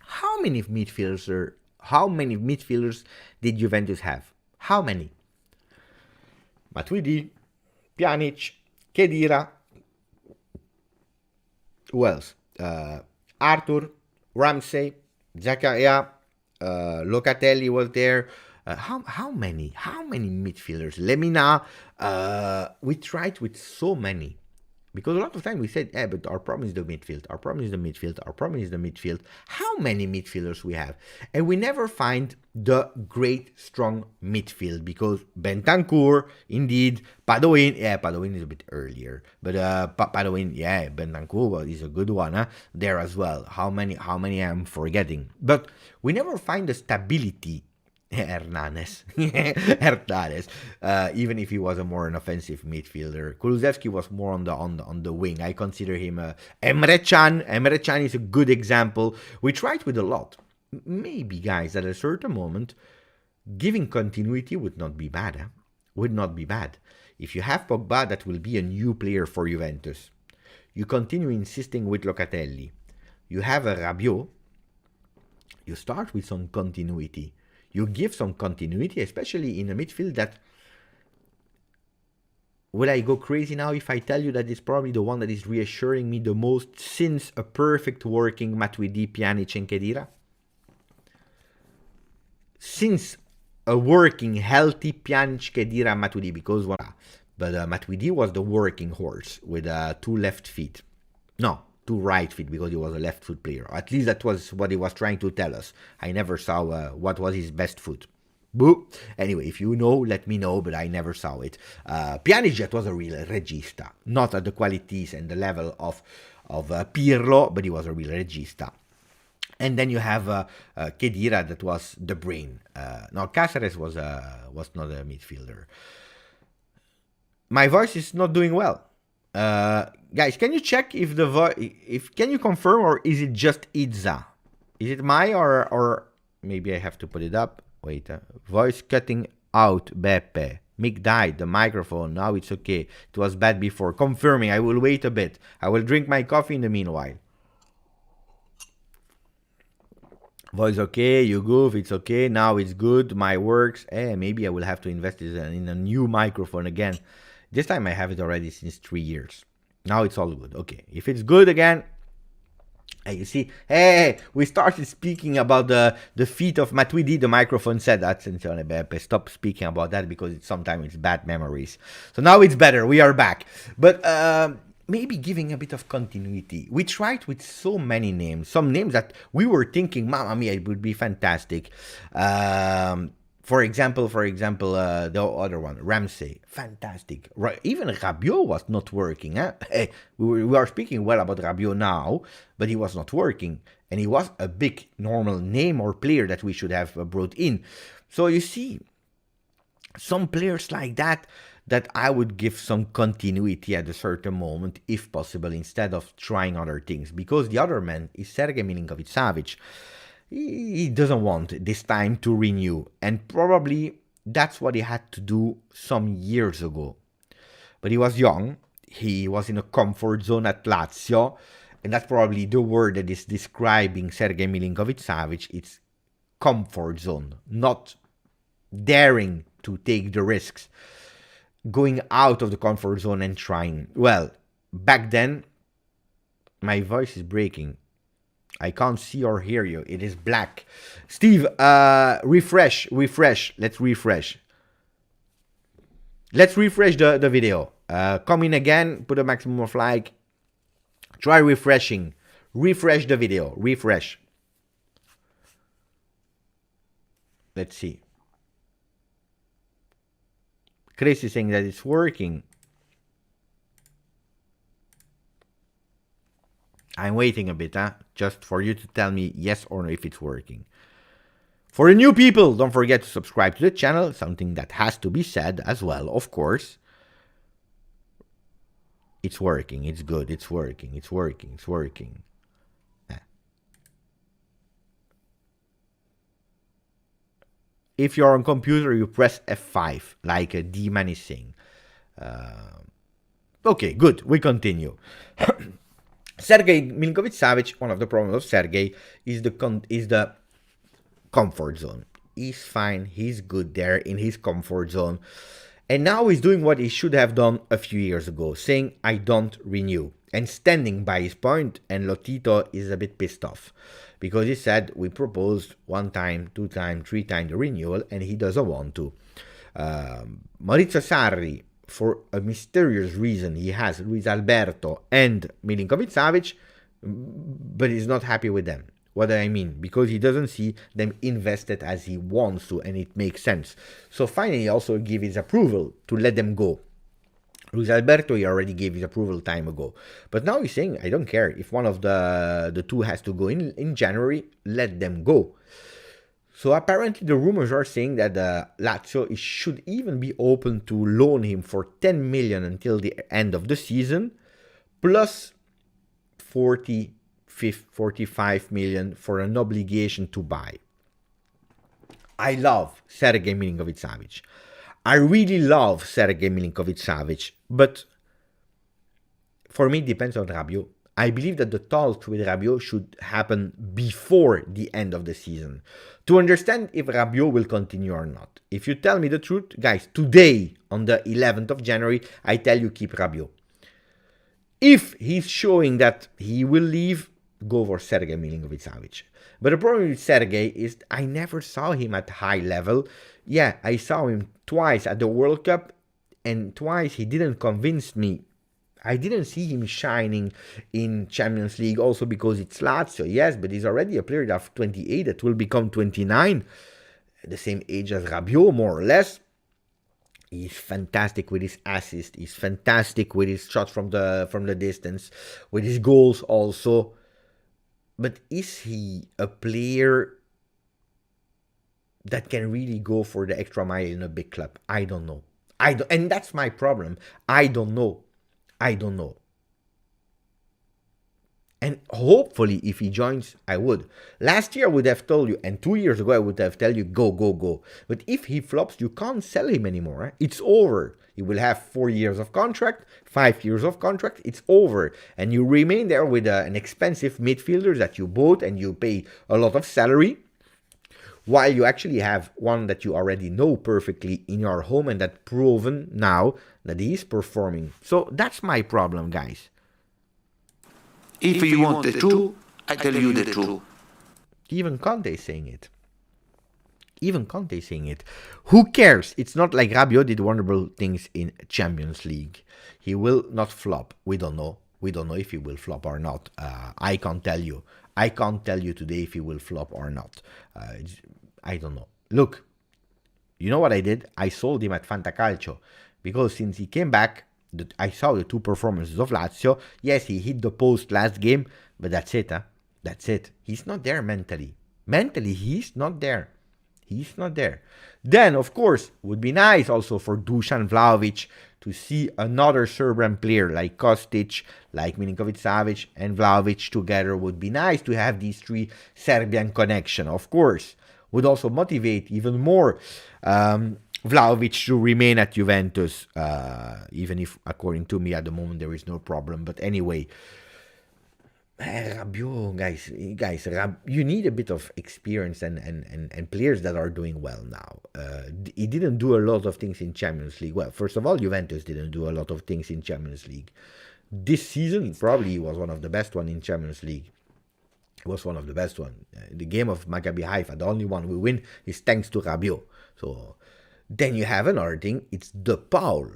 how many midfielders did Juventus have? How many? Matuidi, Pjanic, Khedira, who else? Arthur, Ramsey, Zakaria, Locatelli was there. How many midfielders? Lemina. We tried with so many. Because a lot of time we said, but our problem is the midfield. Our problem is the midfield. Our problem is the midfield. How many midfielders we have? And we never find the great, strong midfield. Because Bentancur, indeed, Padoin. Yeah, Padoin is a bit earlier. But Padoin, yeah, Bentancur is a good one there as well. How many I'm forgetting? But we never find the stability. Hernanes, even if he was a more an offensive midfielder. Kulusevski was more on the wing. I consider him Emre Can. Emre Can is a good example. We tried with a lot. Maybe, guys, at a certain moment, giving continuity would not be bad. Would not be bad. If you have Pogba, that will be a new player for Juventus. You continue insisting with Locatelli. You have a Rabio. You start with some continuity. You give some continuity, especially in a midfield that... Will I go crazy now if I tell you that it's probably the one that is reassuring me the most since a perfect working Matuidi, Pjanic and Khedira? Since a working, healthy Pjanic, Khedira, Matuidi, because... But Matuidi was the working horse with 2 left feet. No. 2 right feet, because he was a left foot player. At least that was what he was trying to tell us. I never saw what was his best foot. Boo. Anyway, if you know, let me know, but I never saw it. Pjanic was a real regista. Not at the qualities and the level of Pirlo, but he was a real regista. And then you have Khedira, that was the brain. No, Cáceres was not a midfielder. My voice is not doing well. Guys, can you check if can you confirm, or is it just Itza? Is it my or maybe I have to put it up? Wait, voice cutting out, Beppe. Mick died, the microphone, now it's okay. It was bad before. Confirming, I will wait a bit. I will drink my coffee in the meanwhile. Voice okay, you goof, it's okay, now it's good, my works. Maybe I will have to invest in a new microphone again. This time I have it already since 3 years. Now it's all good. Okay, if it's good again, you see, hey, we started speaking about the feet of Matuidi. The microphone said that. Stop speaking about that because sometimes it's bad memories. So now it's better. We are back. But maybe giving a bit of continuity. We tried with so many names. Some names that we were thinking, Mamma Mia, it would be fantastic. For example, the other one, Ramsey, fantastic. Even Rabiot was not working. Hey, we are speaking well about Rabiot now, but he was not working. And he was a big normal name or player that we should have brought in. So you see, some players like that I would give some continuity at a certain moment, if possible, instead of trying other things. Because the other man is Sergej Milinkovic-Savic. He doesn't want this time to renew, and probably that's what he had to do some years ago. But he was young, he was in a comfort zone at Lazio, and that's probably the word that is describing Sergej Milinkovic-Savic. It's comfort zone, not daring to take the risks, going out of the comfort zone and trying. Well, back then, my voice is breaking. I can't see or hear you. It is black. Steve, refresh. Let's refresh. Let's refresh the video. Come in again. Put a maximum of like. Try refreshing. Refresh the video. Refresh. Let's see. Chris is saying that it's working. I'm waiting a bit, just for you to tell me yes or no if it's working. For the new people, don't forget to subscribe to the channel, something that has to be said as well, of course. It's working, it's good, it's working, it's working, it's working. If you're on computer, you press F5, like D-Man is saying. Okay, good, we continue. Sergej Milinkovic-Savic, one of the problems of Sergej is the comfort zone. He's fine, he's good there in his comfort zone. And now he's doing what he should have done a few years ago, saying, I don't renew. And standing by his point, and Lotito is a bit pissed off. Because he said, we proposed 1 time, 2 times, 3 times the renewal, and he doesn't want to. Maurizio Sarri, for a mysterious reason, he has Luis Alberto and Milinkovic-Savic, but he's not happy with them. What do I mean? Because he doesn't see them invested as he wants to, and it makes sense. So finally, he also gave his approval to let them go. Luis Alberto, he already gave his approval time ago. But now he's saying, I don't care. If one of the two has to go in January, let them go. So apparently the rumors are saying that Lazio should even be open to loan him for 10 million until the end of the season, plus 45 million for an obligation to buy. I love Sergej Milinkovic-Savic. I really love Sergej Milinkovic-Savic, but for me it depends on Rabio. I believe that the talks with Rabio should happen before the end of the season to understand if Rabio will continue or not. If you tell me the truth, guys, today on the 11th of January, I tell you keep Rabio. If he's showing that he will leave, go for Sergej Milinkovic-Savic. But the problem with Sergej is I never saw him at high level. Yeah, I saw him twice at the World Cup, and twice he didn't convince me. I didn't see him shining in Champions League also because it's Lazio, yes, but he's already a player of 28 that will become 29, the same age as Rabiot, more or less. He's fantastic with his assist. He's fantastic with his shots from the distance, with his goals also. But is he a player that can really go for the extra mile in a big club? I don't know. And that's my problem. I don't know. And hopefully, if he joins, I would. Last year, I would have told you, and 2 years ago, I would have told you, go, go, go. But if he flops, you can't sell him anymore. Eh? It's over. He will have 4 years of contract, 5 years of contract. It's over. And you remain there with an expensive midfielder that you bought and you pay a lot of salary, while you actually have one that you already know perfectly in your home and that proven now that he is performing. So that's my problem, guys. If you want the truth, I tell you the truth. Even Conte is saying it. Who cares? It's not like Rabio did wonderful things in Champions League. He will not flop. We don't know. We don't know if he will flop or not. I can't tell you. I can't tell you today if he will flop or not. I don't know. Look, you know what I did? I sold him at Fantacalcio because since he came back, I saw the 2 performances of Lazio. Yes, he hit the post last game, but that's it. That's it. He's not there mentally. Mentally, he's not there. Then, of course, would be nice also for Dusan Vlahovic to see another Serbian player like Kostic, like Milinkovic-Savic and Vlahovic together. Would be nice to have these 3 Serbian connection, of course. Would also motivate even more Vlahovic to remain at Juventus, even if, according to me, at the moment there is no problem. But anyway, Rabiot, guys, you need a bit of experience and players that are doing well now. He didn't do a lot of things in Champions League. Well, first of all, Juventus didn't do a lot of things in Champions League. This season, probably he was one of the best one in Champions League. It was one of the best one. The game of Maccabi Haifa, the only one we win is thanks to Rabiot. So then you have another thing. It's De Paul.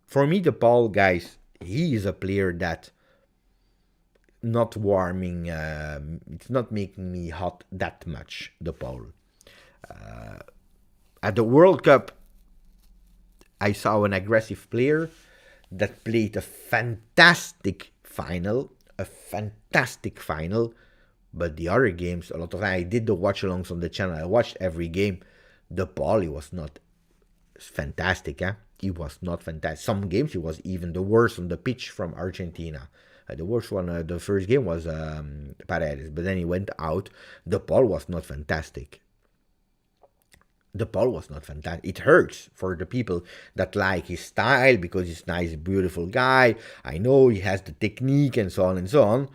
For me, De Paul, guys, he is a player that not warming. It's not making me hot that much. De Paul. At the World Cup, I saw an aggressive player that played a fantastic final, But the other games, a lot of I did the watch-alongs on the channel. I watched every game. The ball, he was not fantastic. He was not fantastic. Some games he was even the worst on the pitch from Argentina. The worst one, the first game was Paredes, but then he went out. The ball was not fantastic. The ball was not fantastic. It hurts for the people that like his style because he's nice, beautiful guy. I know he has the technique and so on and so on.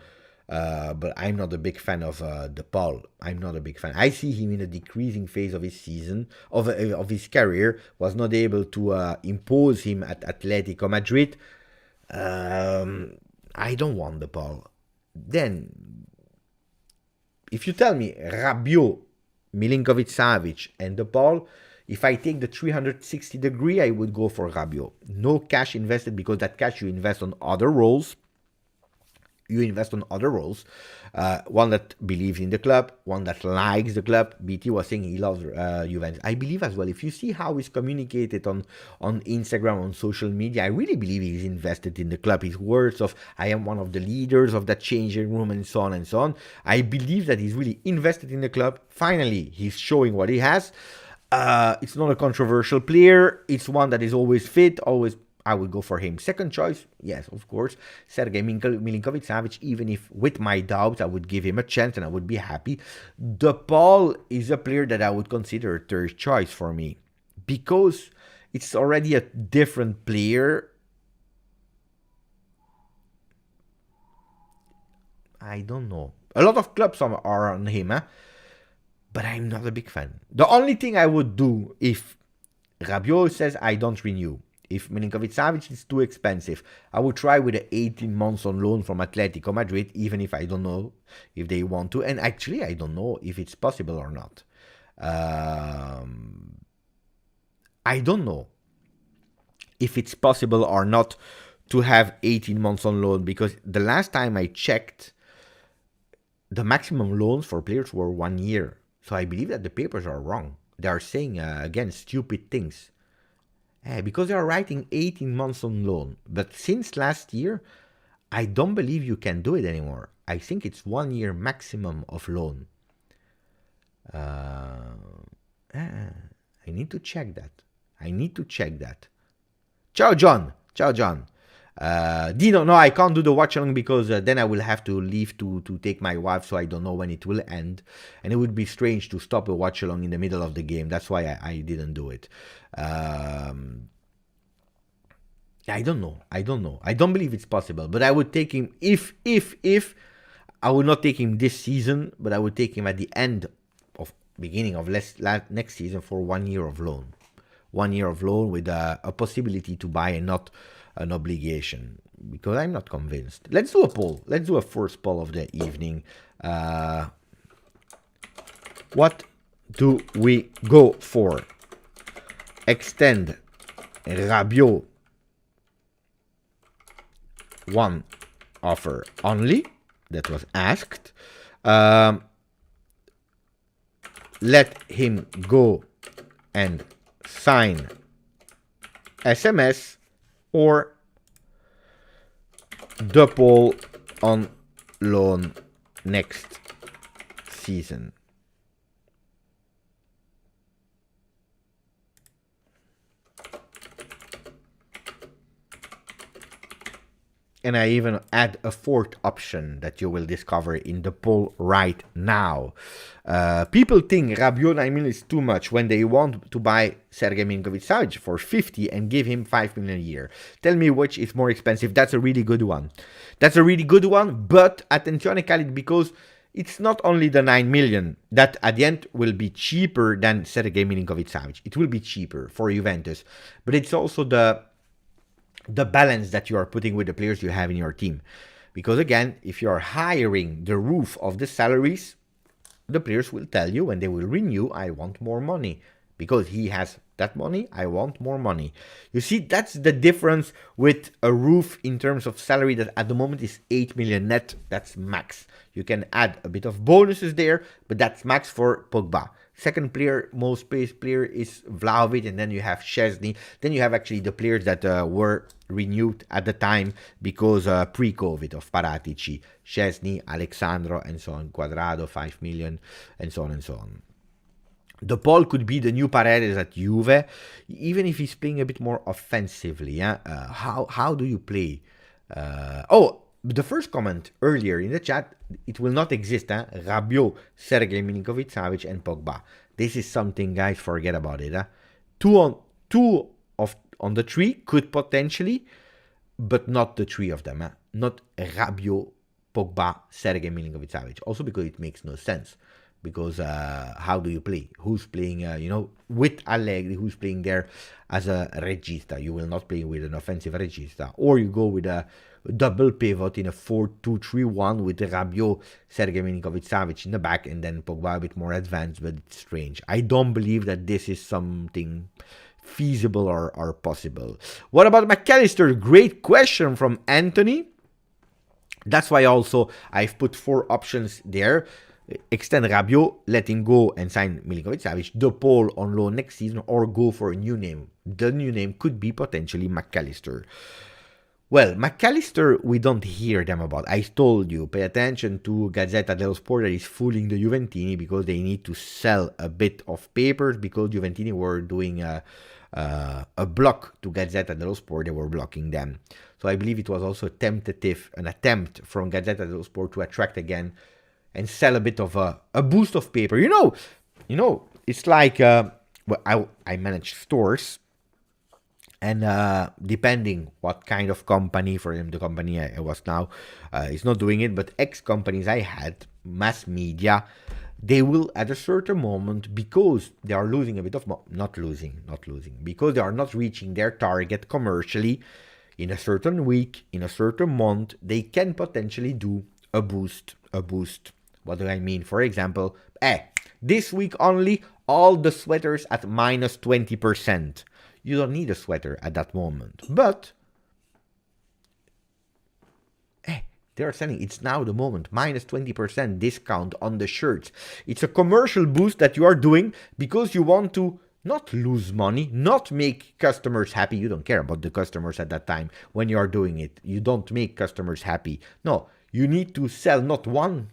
But I'm not a big fan of De Paul. I'm not a big fan. I see him in a decreasing phase of his season, of his career. Was not able to impose him at Atletico Madrid. I don't want De Paul. Then, if you tell me Rabiot, Milinkovic-Savic, and De Paul, if I take the 360 degree, I would go for Rabio. No cash invested because that cash you invest on other roles. One that believes in the club, one that likes the club. BT was saying he loves Juventus. I believe as well. If you see how he's communicated on Instagram, on social media, I really believe he's invested in the club. His words of, I am one of the leaders of that changing room and so on and so on. I believe that he's really invested in the club. Finally, he's showing what he has. It's not a controversial player. It's one that is always fit, always. I would go for him. Second choice, yes, of course, Sergej Milinkovic-Savic. Even if with my doubts, I would give him a chance and I would be happy. De Paul is a player that I would consider a third choice for me because it's already a different player. I don't know. A lot of clubs are on him, but I'm not a big fan. The only thing I would do if Rabio says I don't renew, if Milinkovic-Savic is too expensive, I would try with the 18 months on loan from Atletico Madrid, even if I don't know if they want to. And actually, I don't know if it's possible or not. I don't know if it's possible or not to have 18 months on loan, because the last time I checked, the maximum loans for players were 1 year. So I believe that the papers are wrong. They are saying, again, stupid things. Because they are writing 18 months on loan. But since last year, I don't believe you can do it anymore. I think it's 1 year maximum of loan. I need to check that. Ciao, John. Dino, no, I can't do the watch along because then I will have to leave to take my wife, so I don't know when it will end. And it would be strange to stop a watch along in the middle of the game. That's why I didn't do it. I don't know. I don't believe it's possible, but I would take him if I would not take him this season, but I would take him at the end of beginning of next season for 1 year of loan. 1 year of loan with a possibility to buy and not an obligation, because I'm not convinced. Let's do a poll. Let's do a first poll of the evening. What do we go for? Extend Rabiot, one offer only, that was asked. Let him go and sign SMS, or De Paul on loan next season. And I even add a fourth option that you will discover in the poll right now. People think Rabiot 9 million is too much when they want to buy Sergej Milinkovic-Savic for 50 and give him 5 million a year. Tell me which is more expensive. That's a really good one. But attenzione Khalid, because it's not only the 9 million that at the end will be cheaper than Sergej Milinkovic-Savic. It will be cheaper for Juventus. But it's also the balance that you are putting with the players you have in your team. Because again, if you are hiring the roof of the salaries, the players will tell you when they will renew, I want more money. Because he has that money, I want more money. You see, that's the difference with a roof in terms of salary that at the moment is 8 million net. That's max. You can add a bit of bonuses there, but that's max for Pogba. Second player, most pace player is Vlahovic, and then you have Szczesny. Then you have actually the players that were renewed at the time because pre-COVID of Paratici, Szczesny, Alexandro, and so on, Quadrado, 5 million, and so on and so on. De Paul could be the new Paredes at Juve, even if he's playing a bit more offensively. How do you play? The first comment earlier in the chat, it will not exist. Rabiot, Sergej Milinkovic-Savic, and Pogba. This is something, guys, forget about it. Two on the three could potentially, but not the three of them. Not Rabiot, Pogba, Sergej Milinkovic-Savic. Also because it makes no sense. Because how do you play? Who's playing, with Allegri, who's playing there as a regista? You will not play with an offensive regista. Or you go with a double pivot in a 4-2-3-1 with Rabio, Sergej Milinkovic-Savic in the back, and then Pogba a bit more advanced, but it's strange. I don't believe that this is something feasible or possible. What about McAllister? Great question from Anthony. That's why also I've put 4 options there. Extend Rabio, letting go and sign Milinkovic-Savic, De Paul on loan next season, or go for a new name. The new name could be potentially McAllister. Well, McAllister, we don't hear them about. I told you, pay attention to Gazzetta dello Sport that is fooling the Juventini because they need to sell a bit of papers because Juventini were doing a block to Gazzetta dello Sport. They were blocking them. So I believe it was also an attempt from Gazzetta dello Sport to attract again and sell a bit of a boost of paper. It's like, I manage stores, and depending what kind of company, for him, the company I was now is not doing it, but companies I had, mass media, they will at a certain moment, because they are losing a bit of, not losing, because they are not reaching their target commercially in a certain week, in a certain month, they can potentially do a boost. What do I mean? For example, this week only, all the sweaters at minus 20%. You don't need a sweater at that moment. But they're selling. It's now the moment. Minus 20% discount on the shirts. It's a commercial boost that you are doing because you want to not lose money, not make customers happy. You don't care about the customers at that time when you are doing it. You don't make customers happy. No, you need to sell not one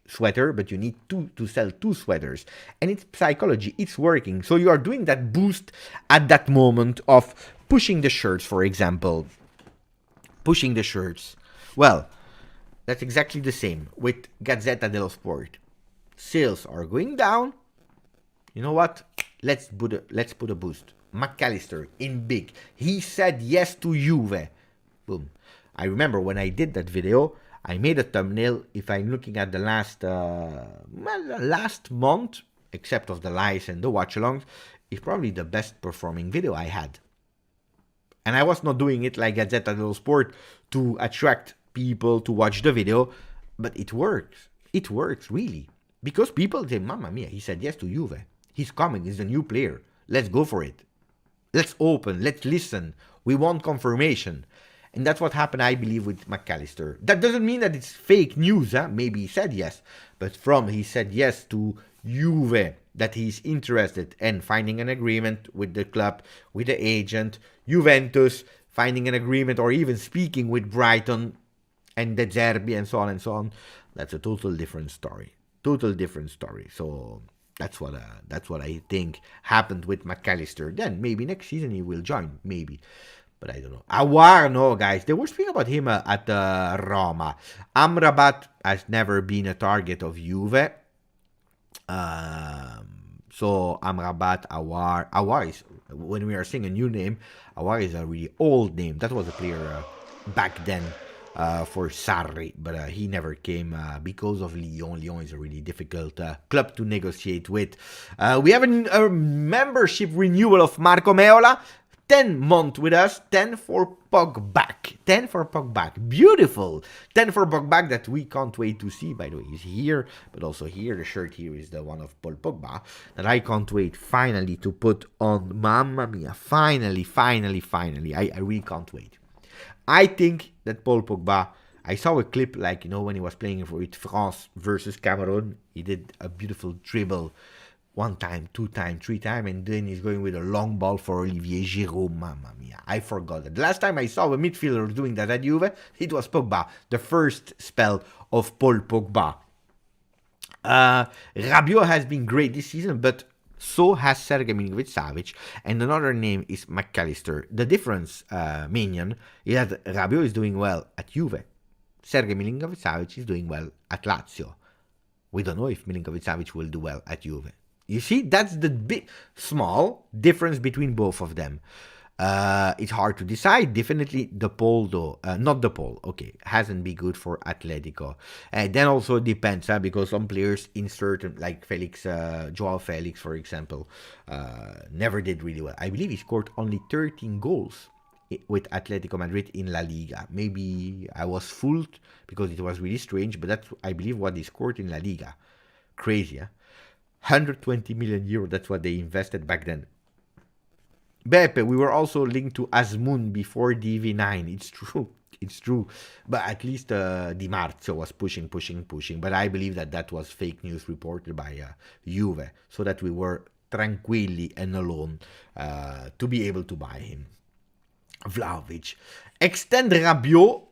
sweater, but you need to sell 2 sweaters, and it's psychology, it's working. So you are doing that boost at that moment of pushing the shirts, for example. Well, that's exactly the same with Gazzetta dello Sport. Sales are going down. You know what? Let's put a boost. McAllister in big. He said yes to Juve. Boom. I remember when I did that video, I made a thumbnail. If I'm looking at the last month, except of the lives and the watch-alongs, it's probably the best performing video I had. And I was not doing it like Gazzetta dello Sport to attract people to watch the video, but it works. It works, really. Because people say, Mamma mia, he said yes to Juve. He's coming, he's a new player. Let's go for it. Let's open, let's listen. We want confirmation. And that's what happened, I believe, with McAllister. That doesn't mean that it's fake news. Maybe he said yes. But he said yes to Juve, that he's interested in finding an agreement with the club, with the agent. Juventus, finding an agreement or even speaking with Brighton and De Zerbi and so on and so on. That's a total different story. So that's what I think happened with McAllister. Then maybe next season he will join. Maybe. But I don't know. Aouar, no, guys. They were speaking about him at Roma. Amrabat has never been a target of Juve. So Amrabat, Aouar is, when we are saying a new name, Aouar is a really old name. That was a player back then for Sarri, but he never came because of Lyon. Lyon is a really difficult club to negotiate with. We have a membership renewal of Marco Meola. 10 months with us, 10 for Pogba. Beautiful. 10 for Pogba that we can't wait to see, by the way. He's here, but also here. The shirt here is the one of Paul Pogba that I can't wait finally to put on. Mamma mia. Finally. I really can't wait. I think that Paul Pogba, I saw a clip when he was playing with France versus Cameroon. He did a beautiful dribble one time, two time, three time, and then he's going with a long ball for Olivier Giroud. Mamma mia, I forgot that. The last time I saw a midfielder doing that at Juve, it was Pogba, the first spell of Paul Pogba. Rabio has been great this season, but so has Sergej Milinkovic-Savic, and another name is McAllister. The difference, Minion, is that Rabio is doing well at Juve. Sergej Milinkovic-Savic is doing well at Lazio. We don't know if Milinkovic-Savic will do well at Juve. You see, that's the big, small difference between both of them. It's hard to decide. Definitely the poll, though. Not the poll. Okay, hasn't been good for Atletico. And then also depends, because some players in certain, like Felix, Joao Felix, for example, never did really well. I believe he scored only 13 goals with Atletico Madrid in La Liga. Maybe I was fooled because it was really strange, but that's, I believe, what he scored in La Liga. Crazy, huh? 120 million euro, that's what they invested back then. Beppe, we were also linked to Asmun before DV9. It's true. It's true. But at least Di Marzio was pushing. But I believe that was fake news reported by Juve, so that we were tranquilly and alone to be able to buy him. Vlahovic. Extend Rabiot.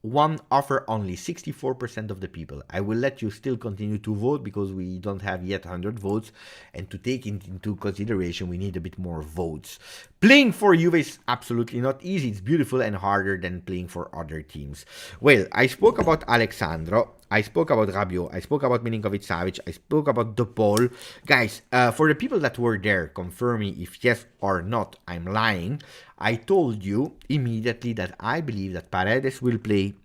One offer only, 64% of the people. I will let you still continue to vote because we don't have yet 100 votes. And to take into consideration, we need a bit more votes. Playing for Juve is absolutely not easy. It's beautiful and harder than playing for other teams. Well, I spoke about Alexandro. I spoke about Rabio. I spoke about Milinkovic-Savic. I spoke about De Paul. Guys, for the people that were there, confirm me if yes or not I'm lying. I told you immediately that I believe that Paredes will play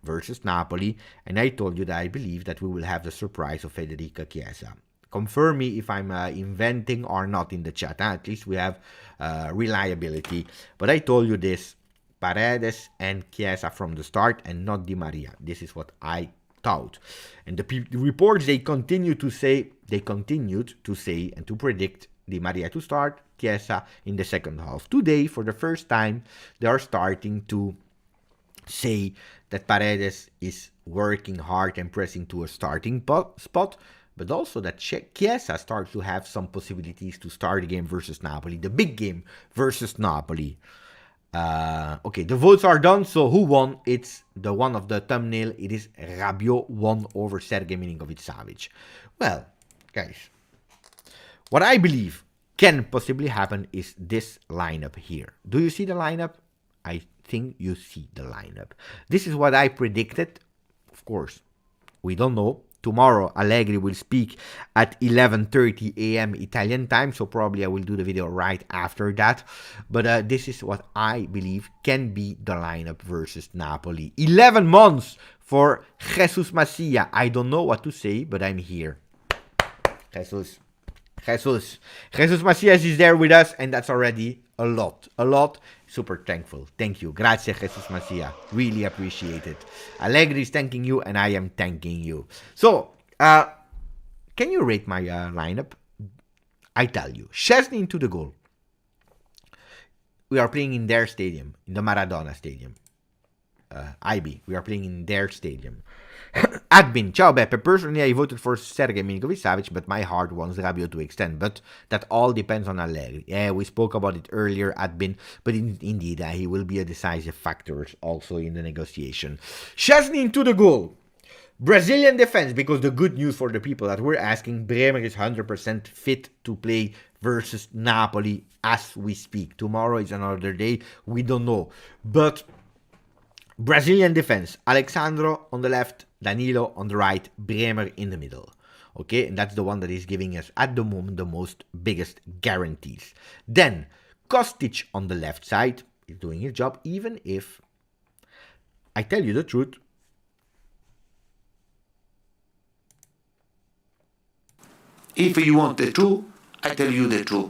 versus Napoli, and I told you that I believe that we will have the surprise of Federico Chiesa. Confirm me if I'm inventing or not in the chat. At least we have reliability. But I told you this, Paredes and Chiesa from the start and not Di Maria. This is what I thought. And the reports, they continued to say and to predict Di Maria to start, Chiesa in the second half. Today, for the first time, they are starting to say that Paredes is working hard and pressing to a starting spot, but also that Chiesa starts to have some possibilities to start a game versus Napoli, the big game versus Napoli. Okay, the votes are done, so who won? It's the one of the thumbnail. It is Rabiot won over Sergej Milinkovic-Savic. Well, guys, what I believe can possibly happen is this lineup here. Do you see the lineup? I think you see the lineup. This is what I predicted. Of course, we don't know. Tomorrow, Allegri will speak at 11:30 a.m. Italian time, so probably I will do the video right after that. But this is what I believe can be the lineup versus Napoli. 11 months for Jesus Masia. I don't know what to say, but I'm here. Jesus Macias is there with us, and that's already a lot. Super thankful. Thank you. Grazie, Jesus Macia. Really appreciate it. Allegri is thanking you, and I am thanking you. So, can you rate my lineup? I tell you. Szczesny into the goal. We are playing in their stadium, in the Maradona Stadium. IB. We are playing in their stadium. Admin, ciao Beppe. Personally, I voted for Sergej Milinkovic-Savic, but my heart wants Rabio to extend. But that all depends on Allegri. Yeah, we spoke about it earlier, Admin. But indeed, he will be a decisive factor also in the negotiation. Szczesny into the goal. Brazilian defense, because the good news for the people that were asking, Bremer is 100% fit to play versus Napoli as we speak. Tomorrow is another day. We don't know. But Brazilian defense, Alexandro on the left, Danilo on the right, Bremer in the middle. Okay, and that's the one that is giving us at the moment the biggest guarantees. Then, Kostic on the left side is doing his job, even if, I tell you the truth, If you want the truth, I tell you the truth.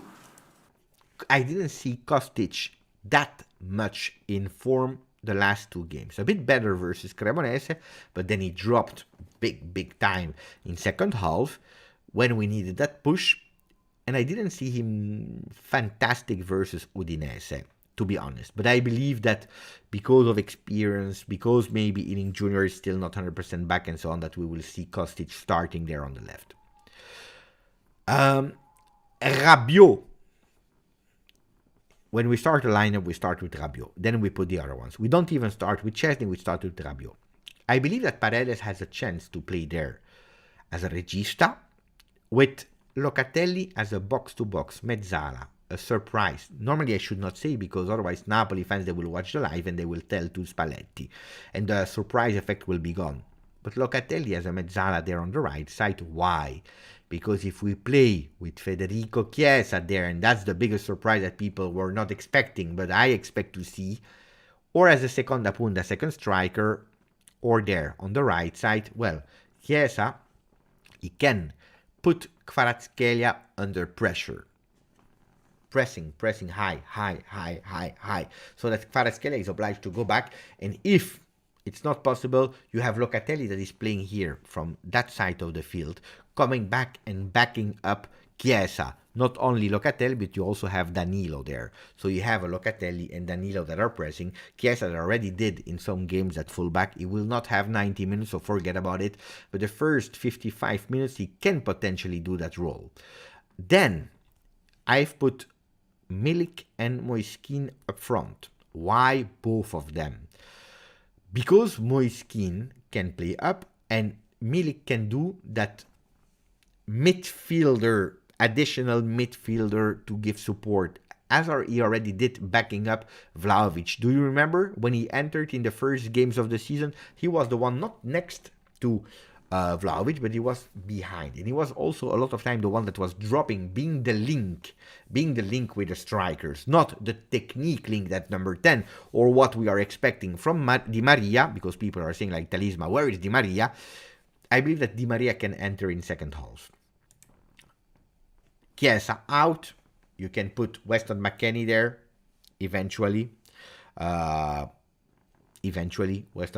I didn't see Kostic that much in form the last two games. A bit better versus Cremonese, but then he dropped big time in second half when we needed that push. And I didn't see him fantastic versus Udinese, to be honest. But I believe that because of experience, because maybe Ealing Jr. is still not 100% back and so on, that we will see Kostic starting there on the left. Rabiot. When we start a lineup, we start with Rabio. Then we put the other ones. We don't even start with Chesney, we start with Rabio. I believe that Paredes has a chance to play there as a regista, with Locatelli as a box-to-box, mezzala, a surprise. Normally I should not say, because otherwise Napoli fans, they will watch the live and they will tell to Spalletti. And the surprise effect will be gone. But Locatelli as a mezzala there on the right side. Why? Because if we play with Federico Chiesa there, and that's the biggest surprise that people were not expecting, but I expect to see, or as a seconda punta, second striker, or there on the right side, well, Chiesa, he can put Kvaratskhelia under pressure. Pressing high, so that Kvaratskhelia is obliged to go back, and if it's not possible, you have Locatelli that is playing here from that side of the field, coming back and backing up Chiesa. Not only Locatelli, but you also have Danilo there. So you have a Locatelli and Danilo that are pressing. Chiesa that already did in some games at fullback. He will not have 90 minutes, so forget about it. But the first 55 minutes, he can potentially do that role. Then, I've put Milik and Moiskin up front. Why both of them? Because Moiskin can play up and Milik can do that midfielder, additional midfielder to give support, as he already did backing up Vlahovic. Do you remember when he entered in the first games of the season? He was the one not next to Vlahovic, but he was behind, and he was also a lot of time the one that was dropping, being the link with the strikers, not the technique link, that number 10, or what we are expecting from Di Maria, because people are saying like, Talisma, where is Di Maria? I believe that Di Maria can enter in second half. Chiesa out, you can put Weston McKennie there, eventually. Weston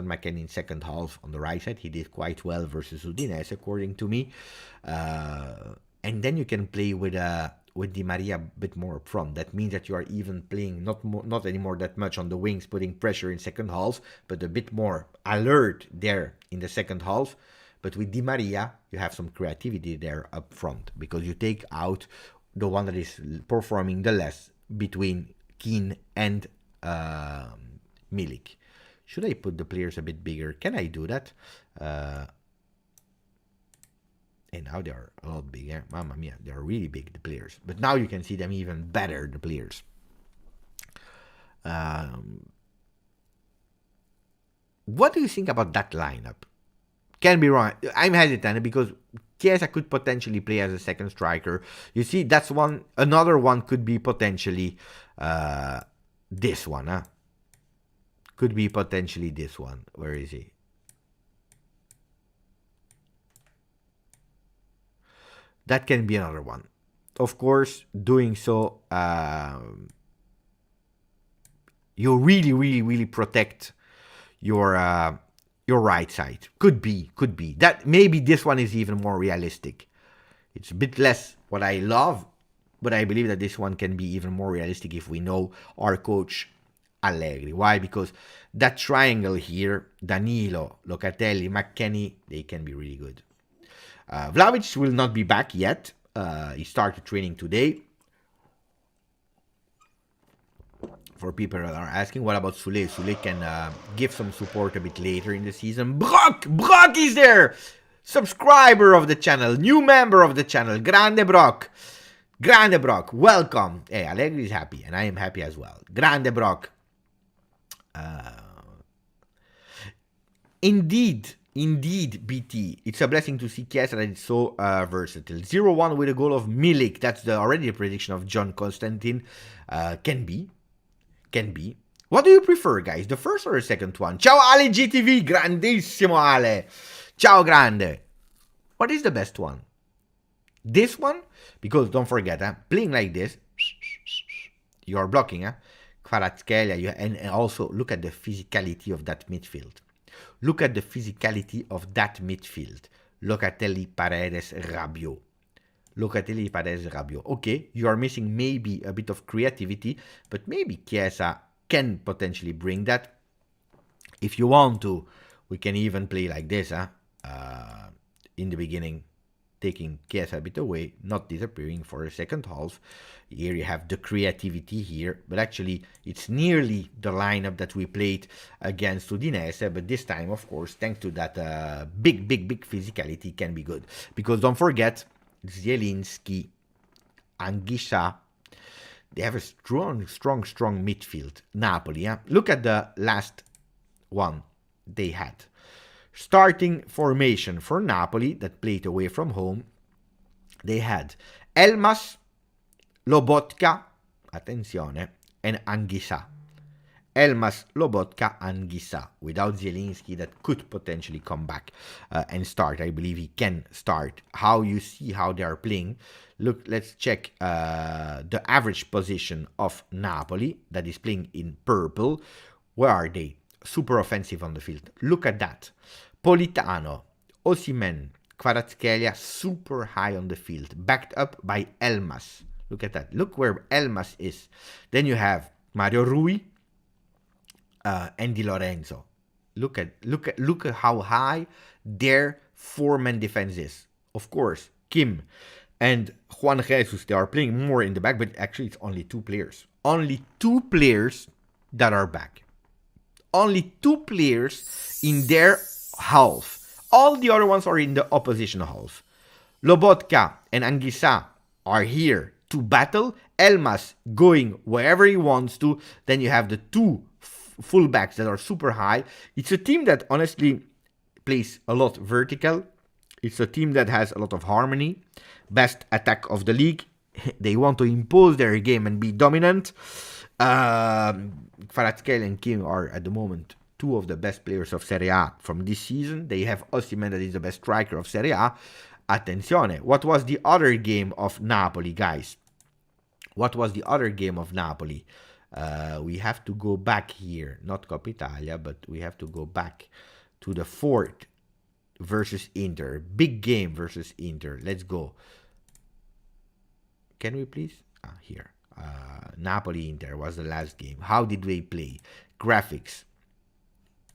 McKennie in second half on the right side. He did quite well versus Udinese, according to me. And then you can play with Di Maria a bit more up front. That means that you are even playing not anymore that much on the wings, putting pressure in second half, but a bit more alert there in the second half. But with Di Maria, you have some creativity there up front, because you take out the one that is performing the less between Keane and Milik. Should I put the players a bit bigger? Can I do that? And now they are a lot bigger. Mamma mia, they are really big, the players. But now you can see them even better, the players. What do you think about that lineup? Can be wrong. I'm hesitant because Chiesa could potentially play as a second striker. You see, that's one. Another one could be potentially this one, huh? Could be potentially this one. Where is he? That can be another one. Of course, doing so, you really protect your right side. Could be. That maybe this one is even more realistic. It's a bit less what I love, but I believe that this one can be even more realistic if we know our coach Allegri. Why? Because that triangle here, Danilo, Locatelli, McKennie, they can be really good. Vlahovic will not be back yet. He started training today. For people that are asking, what about Sule? Sule can give some support a bit later in the season. Brock is there! Subscriber of the channel, new member of the channel. Grande Brock, welcome. Hey, Allegri is happy, and I am happy as well. Grande Brock. Indeed, BT. It's a blessing to see Chiesa that is so versatile. 0-1 with a goal of Milik. That's already a prediction of John Constantine. Can be. What do you prefer, guys? The first or the second one? Ciao Ale GTV. Grandissimo Ale. Ciao grande. What is the best one? This one? Because don't forget, playing like this, you are blocking, Kvaratskhelia, and also look at the physicality of that midfield. Locatelli, Paredes, Rabio. Okay, you are missing maybe a bit of creativity, but maybe Chiesa can potentially bring that. If you want to, we can even play like this, in the beginning. taking Chiesa a bit away, not disappearing for a second half. Here you have the creativity here, but actually it's nearly the lineup that we played against Udinese, but this time, of course, thanks to that big physicality, can be good. Because don't forget, Zielinski, Anguissa, they have a strong midfield. Napoli, look at the last one they had. Starting formation for Napoli that played away from home, they had Elmas, Lobotka, attenzione, and Anguissa. Elmas, Lobotka, Anguissa, without Zielinski that could potentially come back and start. I believe he can start. How you see how they are playing. Look, let's check the average position of Napoli that is playing in purple. Where are they? Super offensive on the field. Look at that. Politano, Osimhen, Kvaratskhelia, super high on the field, backed up by Elmas. Look at that. Look where Elmas is. Then you have Mario Rui and Di Lorenzo. Look at how high their four-man defense is. Of course, Kim and Juan Jesus, they are playing more in the back, but actually it's only two players. Only two players that are back. Only two players in their half. All the other ones are in the opposition half. Lobotka and Anguissa are here to battle. Elmas going wherever he wants to. Then you have the two fullbacks that are super high. It's a team that honestly plays a lot vertical. It's a team that has a lot of harmony. Best attack of the league. They want to impose their game and be dominant. Kvaratskhelia and Kim are at the moment two of the best players of Serie A from this season. They have Osimhen that is the best striker of Serie A. Attenzione. What was the other game of Napoli, guys? What was the other game of Napoli? We have to go back here. Not Coppa Italia, but we have to go back to the fourth versus Inter. Big game versus Inter. Let's go. Can we please? Here. Napoli-Inter was the last game. How did they play? Graphics.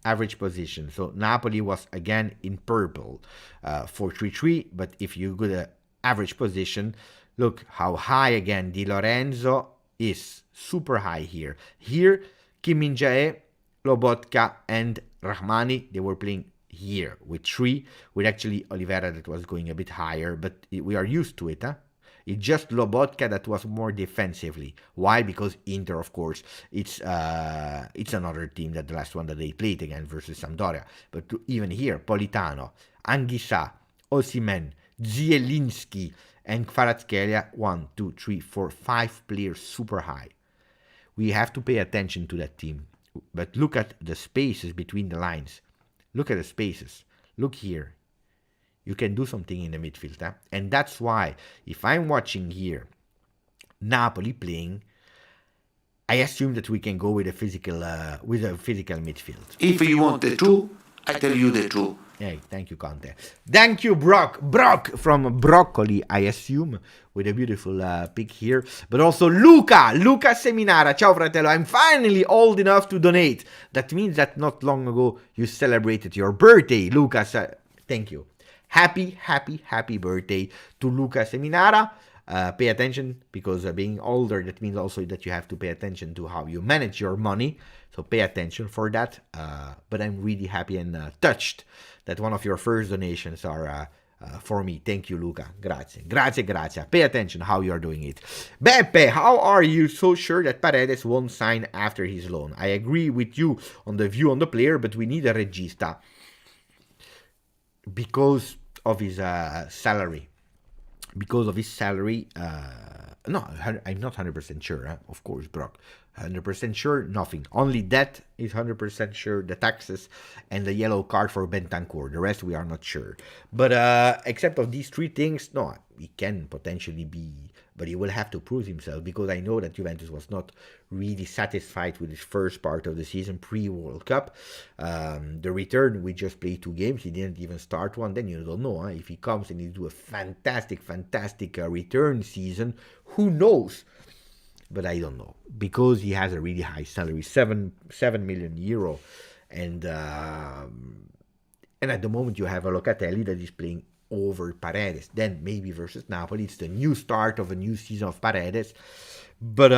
Average position. So Napoli was again in purple. 4-3-3. But if you go to average position, look how high again Di Lorenzo is. Super high here. Here, Kim Min-jae, Lobotka, and Rahmani, they were playing here with 3. With actually Oliveira that was going a bit higher. But we are used to it, huh? It's just Lobotka that was more defensively. Why? Because Inter, of course, it's another team that the last one that they played again versus Sampdoria. But even here, Politano, Anguissa, Osimhen, Zielinski, and Kvaratskhelia, 1, 2, 3, 4, 5 players super high. We have to pay attention to that team. But look at the spaces between the lines. Look at the spaces. Look here. You can do something in the midfield. Huh? And that's why, if I'm watching here, Napoli playing, I assume that we can go with a physical midfield. If you want the truth, I tell you the truth. Hey, thank you, Conte. Thank you, Brock. Brock from Broccoli, I assume, with a beautiful pic here. But also Luca Seminara. Ciao, fratello. I'm finally old enough to donate. That means that not long ago you celebrated your birthday, Lucas. Thank you. Happy birthday to Luca Seminara. Pay attention, because being older, that means also that you have to pay attention to how you manage your money. So pay attention for that. But I'm really happy and touched that one of your first donations are for me. Thank you, Luca. Grazie. Pay attention how you are doing it. Beppe, how are you so sure that Paredes won't sign after his loan? I agree with you on the view on the player, but we need a regista because of his salary. Because of his salary, no, I'm not 100% sure, huh? Of course, Brock. 100% sure, nothing. Only that is 100% sure, the taxes and the yellow card for Bentancur. The rest we are not sure. But except of these three things, no, he can potentially be, but he will have to prove himself, because I know that Juventus was not really satisfied with his first part of the season pre-World Cup. The return, we just played 2 games. He didn't even start one. Then you don't know, huh? If he comes and he do a fantastic return season, who knows? But I don't know, because he has a really high salary, 7 million euro, and at the moment you have a Locatelli that is playing over Paredes. Then maybe versus Napoli, it's the new start of a new season of Paredes. But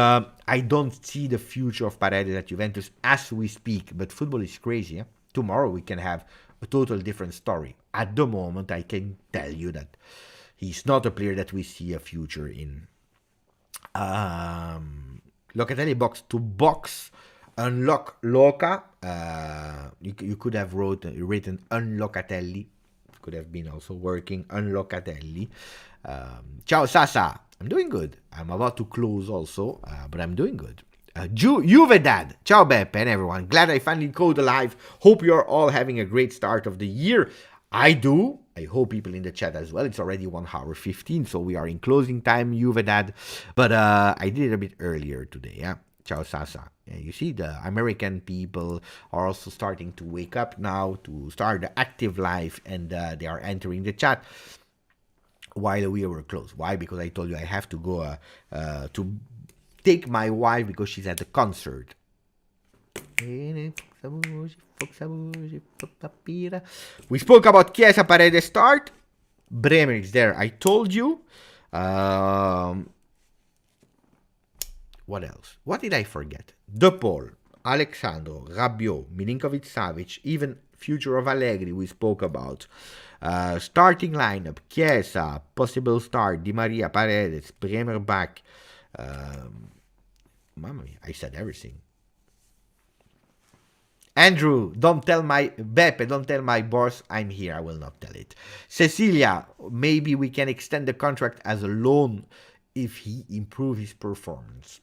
I don't see the future of Paredes at Juventus as we speak. But football is crazy. Tomorrow we can have a total different story. At the moment, I can tell you that he's not a player that we see a future in. Locatelli box to box. Unlock Loca. You could have written Unlocatelli. Could have been also working. Unlocatelli. Ciao Sasa. I'm doing good. I'm about to close also, but I'm doing good. Juve Dad. Ciao Beppe and everyone. Glad I finally code alive. Hope you're all having a great start of the year. I do. I hope people in the chat as well. It's already 1 hour 15, so we are in closing time, Juve Dad. But I did it a bit earlier today. Yeah. Ciao Sasa. You see, the American people are also starting to wake up now to start the active life, and they are entering the chat while we were closed. Why? Because I told you I have to go to take my wife because she's at the concert. We spoke about Chiesa Paredes start. Bremer is there. I told you. What else? What did I forget? De Paul, Alexandro, Rabiot, Milinkovic-Savic, even future of Allegri we spoke about. Starting lineup, Chiesa, possible start, Di Maria, Paredes, Bremer back. Mamma mia, I said everything. Andrew, don't tell my boss I'm here. I will not tell it. Cecilia, maybe we can extend the contract as a loan if he improves his performance.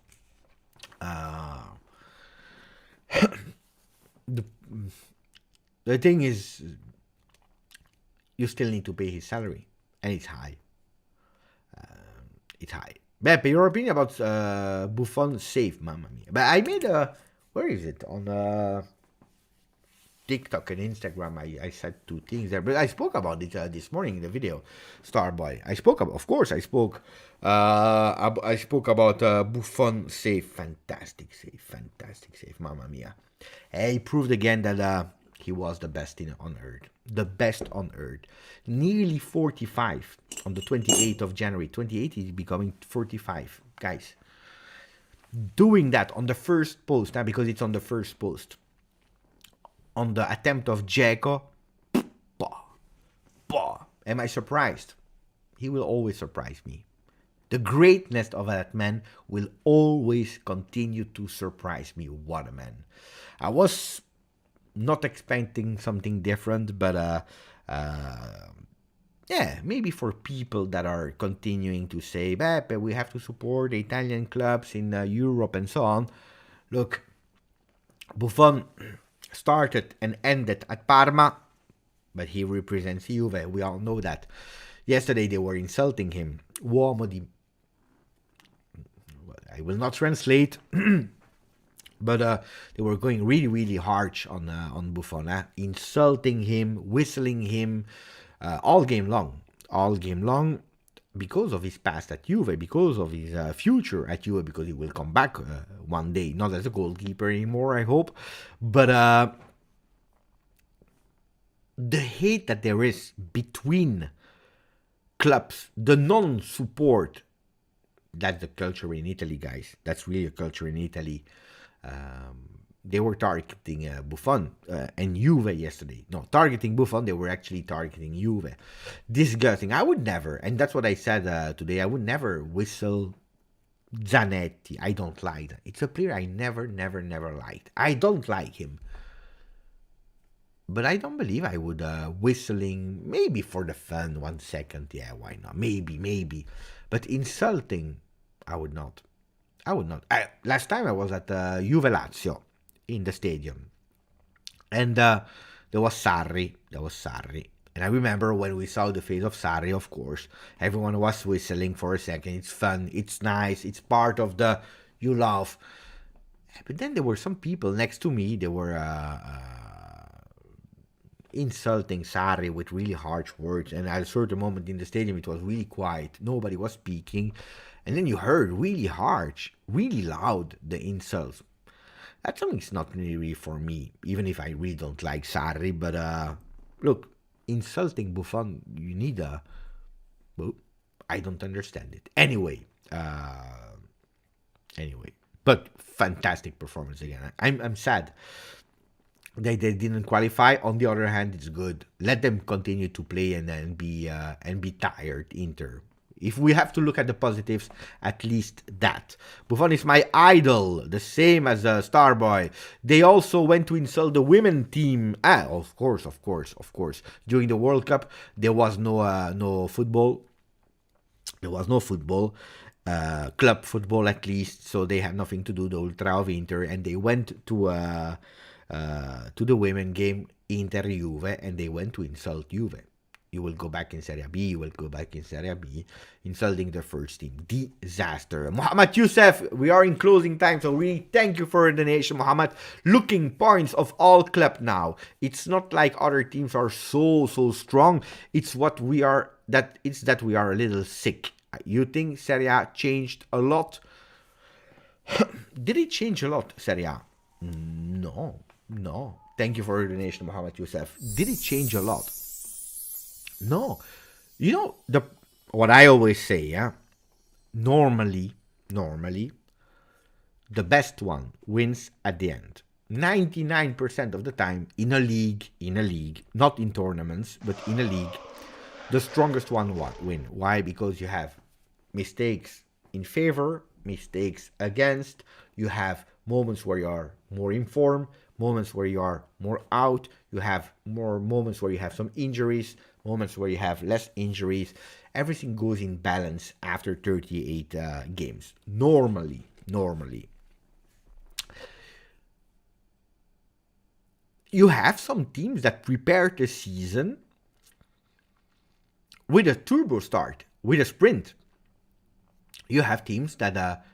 The thing is, you still need to pay his salary, and it's high. It's high. Beppe, your opinion about Buffon safe, mamma mia. But I made a, where is it? On TikTok and Instagram, I said 2 things there, but I spoke about it this morning in the video, Starboy. I spoke about Buffon save, fantastic save, mamma mia. He proved again that he was the best on earth, the best on earth. Nearly 45 on the 28th of January. 28 is becoming 45, guys. Doing that on the first post, because it's on the first post. On the attempt of Dzeko, am I surprised? He will always surprise me. The greatness of that man will always continue to surprise me. What a man. I was not expecting something different, but yeah, maybe for people that are continuing to say, Beppe, we have to support the Italian clubs in Europe and so on. Look, Buffon started and ended at Parma, but he represents Juve. We all know that. Yesterday they were insulting him. Uomo di... I will not translate, but they were going really, really harsh on Buffon, insulting him, whistling him, all game long, because of his past at Juve, because of his future at Juve, because he will come back one day, not as a goalkeeper anymore, I hope. But the hate that there is between clubs, the non-support, that's the culture in Italy, guys. That's really a culture in Italy. They were targeting Buffon and Juve yesterday. No, targeting Buffon, they were actually targeting Juve. Disgusting. I would never, and that's what I said today, I would never whistle Zanetti. I don't like that. It's a player I never liked. I don't like him. But I don't believe I would whistling, maybe for the fun, 1 second. Yeah, why not? Maybe. But insulting, I would not. Last time I was at Juve Lazio in the stadium, and there was Sarri. And I remember when we saw the face of Sarri, of course, everyone was whistling for a second. It's fun, it's nice, it's part of the, you laugh. But then there were some people next to me, they were insulting Sarri with really harsh words. And at a certain moment in the stadium, it was really quiet. Nobody was speaking. And then you heard really harsh, really loud, the insults. That's something that's not really for me, even if I really don't like Sarri. But look, insulting Buffon, you need a... Well, I don't understand it. Anyway, but fantastic performance again. I'm sad they didn't qualify. On the other hand, it's good. Let them continue to play and then be tired. Inter. If we have to look at the positives, at least that. Buffon is my idol, the same as Starboy. They also went to insult the women team. Of course. During the World Cup, there was no football. There was no football, club football at least, so they had nothing to do, the Ultra of Inter, and they went to the women game, Inter Juve, and they went to insult Juve. You will go back in Serie B, insulting the first team. Disaster. Mohamed Youssef, we are in closing time, so really thank you for the donation, Mohamed. Looking points of all club now. It's not like other teams are so strong. It's that we are a little sick. You think Serie A changed a lot? Did it change a lot, Serie A? No. Thank you for your donation, Mohamed Youssef. Did it change a lot? No. You know, what I always say, yeah? Normally, the best one wins at the end. 99% of the time in a league, not in tournaments, but in a league, the strongest one win. Why? Because you have mistakes in favor, mistakes against. You have moments where you are more informed, moments where you are more out. You have more moments where you have some injuries, moments where you have less injuries. Everything goes in balance after 38 games. Normally. You have some teams that prepare the season with a turbo start, with a sprint. You have teams that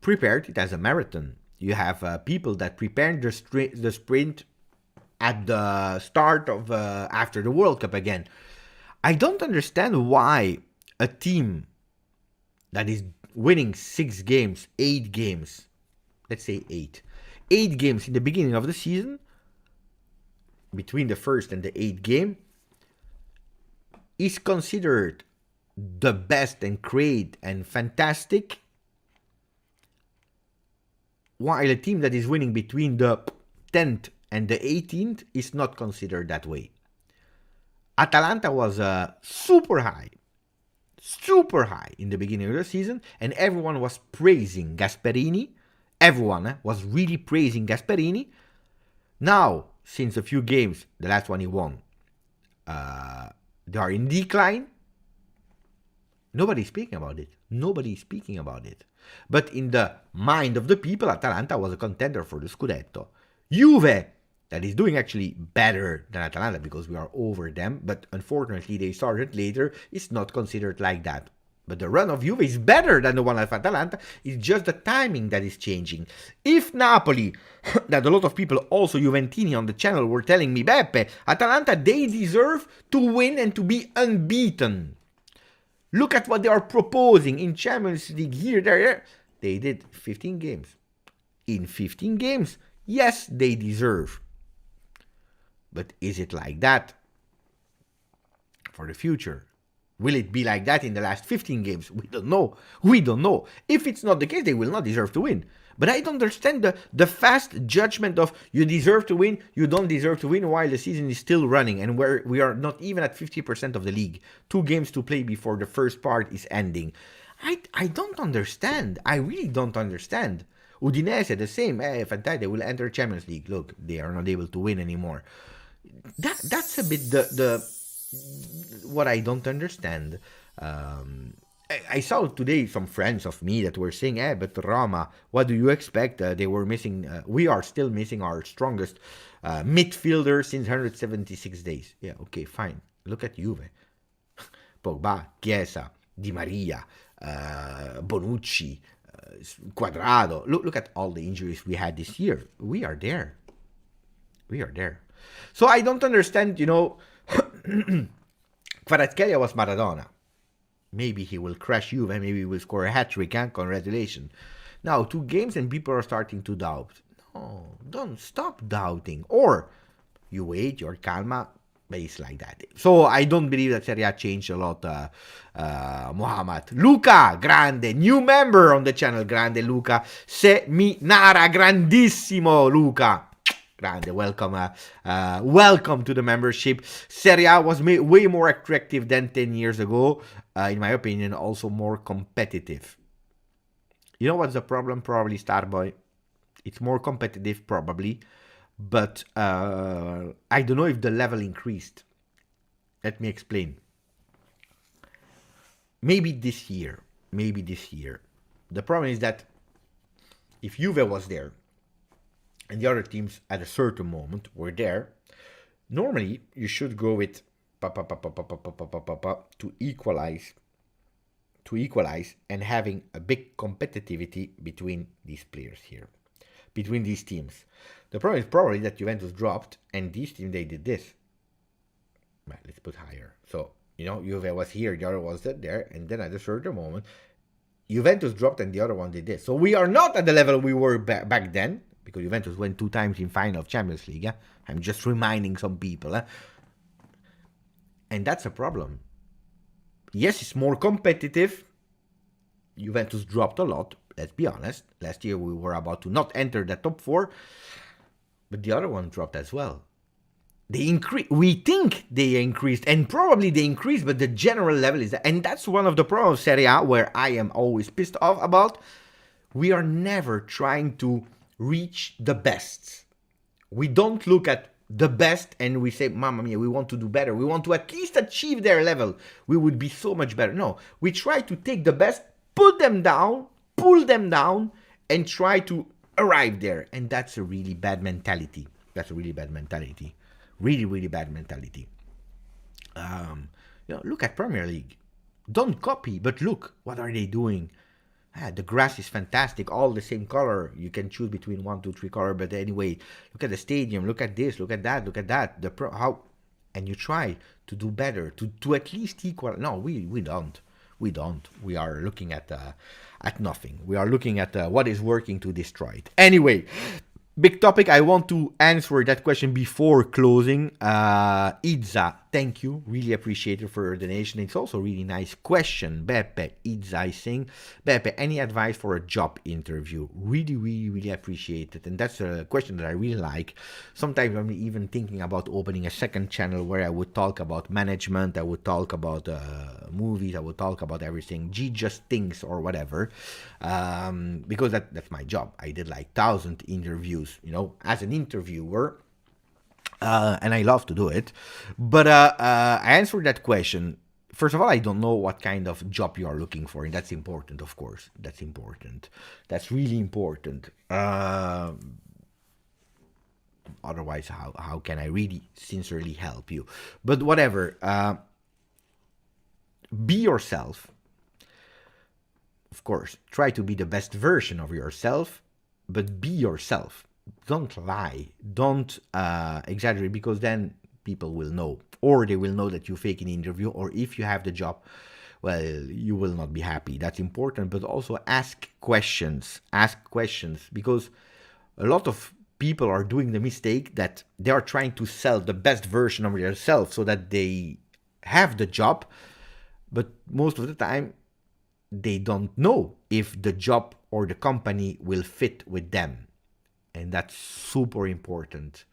prepared it as a marathon. You have people that prepared the sprint at the start of after the World Cup again. I don't understand why a team that is winning 6 games, 8 games, let's say 8 games in the beginning of the season, between the first and the 8th game, is considered the best and great and fantastic, while a team that is winning between the 10th and the 18th is not considered that way. Atalanta was super high in the beginning of the season, and everyone was praising Gasperini. Everyone was really praising Gasperini. Now, since a few games, the last one he won, they are in decline. Nobody's speaking about it. But in the mind of the people, Atalanta was a contender for the Scudetto. Juve, that is doing actually better than Atalanta because we are over them, but unfortunately they started later, is not considered like that. But the run of Juve is better than the one of Atalanta. It's just the timing that is changing. If Napoli, that a lot of people, also Juventini on the channel, were telling me, Beppe, Atalanta, they deserve to win and to be unbeaten. Look at what they are proposing in Champions League here, there. They did 15 games. In 15 games, yes, they deserve. But is it like that for the future? Will it be like that in the last 15 games? We don't know. If it's not the case, they will not deserve to win. But I don't understand the fast judgment of you deserve to win, you don't deserve to win, while the season is still running and we are not even at 50% of the league. 2 games to play before the first part is ending. I don't understand. I really don't understand. Udinese, the same. Fantastic, they will enter Champions League. Look, they are not able to win anymore. That's a bit the what I don't understand. I saw today some friends of me that were saying, but Roma, what do you expect? They were missing, we are still missing our strongest midfielder since 176 days. Yeah, okay, fine. Look at Juve. Pogba, Chiesa, Di Maria, Bonucci, Quadrado. Look at all the injuries we had this year. We are there. So I don't understand, Kvaratskhelia was Maradona. Maybe he will crush Juve, maybe he will score a hat-trick, congratulations. Now, 2 games and people are starting to doubt. No, don't stop doubting. Or, you wait, you're calma, But it's like that. So I don't believe that Serie A changed a lot, Muhammad. Luca, grande, new member on the channel, grande Luca. Seminara, grandissimo Luca. Grande, welcome to the membership. Serie A was way more attractive than 10 years ago. In my opinion, also more competitive. You know what's the problem? Probably Starboy. It's more competitive, probably. But I don't know if the level increased. Let me explain. Maybe this year. The problem is that if Juve was there and the other teams at a certain moment were there, normally you should go with to equalize and having a big competitivity between these players here, between these teams. The problem is probably that Juventus dropped, and these teams, they did this. Well, let's put higher. So, Juve was here, the other was there, and then at a certain moment, Juventus dropped and the other one did this. So we are not at the level we were back then, because Juventus went 2 times in final of Champions League. I'm just reminding some people. And that's a problem. Yes, it's more competitive. Juventus dropped a lot, let's be honest. Last year we were about to not enter the top 4. But the other one dropped as well. We think they increased, and probably they increased, but the general level is that. And that's one of the problems of Serie A, where I am always pissed off about. We are never trying to reach the best. We don't look at the best and we say, Mamma mia, we want to do better. We want to at least achieve their level. We would be so much better. No, we try to take the best, put them down, pull them down, and try to arrive there. And that's a really bad mentality. Really, really bad mentality. Look at Premier League. Don't copy, but look, what are they doing? The grass is fantastic, all the same color. You can choose between 1, 2, 3 color, but anyway, look at the stadium, look at this, look at that. And you try to do better, to at least equal. No, we don't. We are looking at nothing. We are looking at what is working to destroy it. Anyway, big topic. I want to answer that question before closing. Izza, thank you. Really appreciate it for your donation. It's also a really nice question. Beppe, Izza is saying, Beppe, any advice for a job interview? Really, really, really appreciate it. And that's a question that I really like. Sometimes I'm even thinking about opening a second channel where I would talk about management, I would talk about movies, I would talk about everything, Just things or whatever. Because that's my job. I did like 1,000 interviews, as an interviewer. And I love to do it. But I answered that question. First of all, I don't know what kind of job you are looking for. And that's important, of course. That's important. That's really important. Otherwise, how can I really sincerely help you? But whatever. Be yourself. Of course, try to be the best version of yourself. But be yourself. Don't lie, don't exaggerate, because then people will know, or they will know that you fake an interview, or if you have the job, well, you will not be happy. That's important. But also ask questions, because a lot of people are doing the mistake that they are trying to sell the best version of yourself so that they have the job, but most of the time they don't know if the job or the company will fit with them. And that's super important,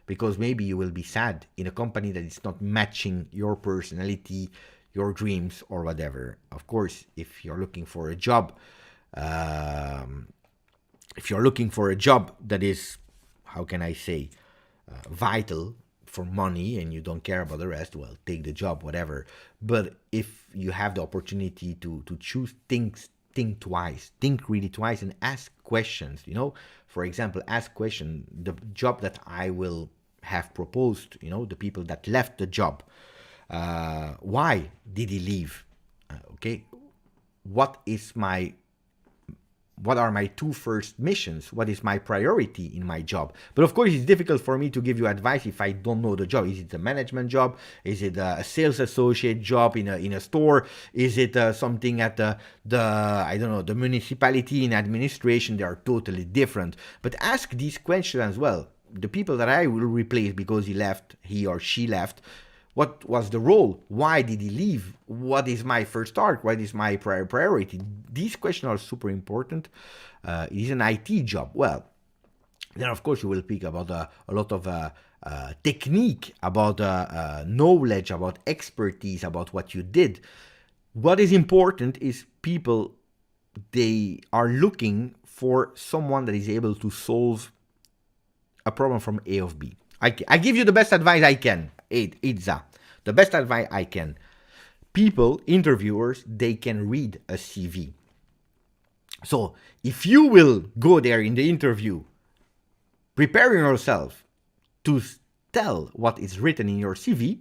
because maybe you will be sad in a company that is not matching your personality, your dreams, or whatever. Of course, if you're looking for a job, that is, how can I say, vital for money, and you don't care about the rest, well, take the job, whatever. But if you have the opportunity to choose things, think twice, think really twice, and ask questions. For example, ask question. The job that I will have proposed, the people that left the job, why did he leave? Okay, what are my 2 first missions? What is my priority in my job? But of course, it's difficult for me to give you advice if I don't know the job. Is it a management job? Is it a sales associate job in a store? Is it something at the municipality in administration? They are totally different. But ask these questions as well. The people that I will replace because he or she left, What was the role? Why did he leave? What is my first start? What is my priority? These questions are super important. It is an IT job. Well, then of course you will speak about a lot of technique, about knowledge, about expertise, about what you did. What is important is people, they are looking for someone that is able to solve a problem from A of B. I give you the best advice I can. Itza. The best advice I can. People, interviewers, they can read a CV. So if you will go there in the interview, preparing yourself to tell what is written in your CV,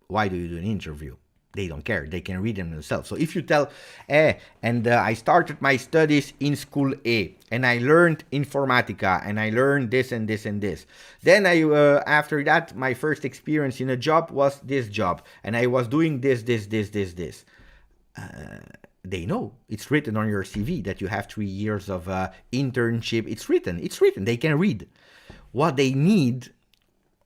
why do you do an interview? They don't care. They can read them themselves. So if you tell, I started my studies in school A, and I learned informatica, and I learned this and this and this. Then after that, my first experience in a job was this job, and I was doing this. They know. It's written on your CV that you have 3 years of internship. It's written. They can read. What they need,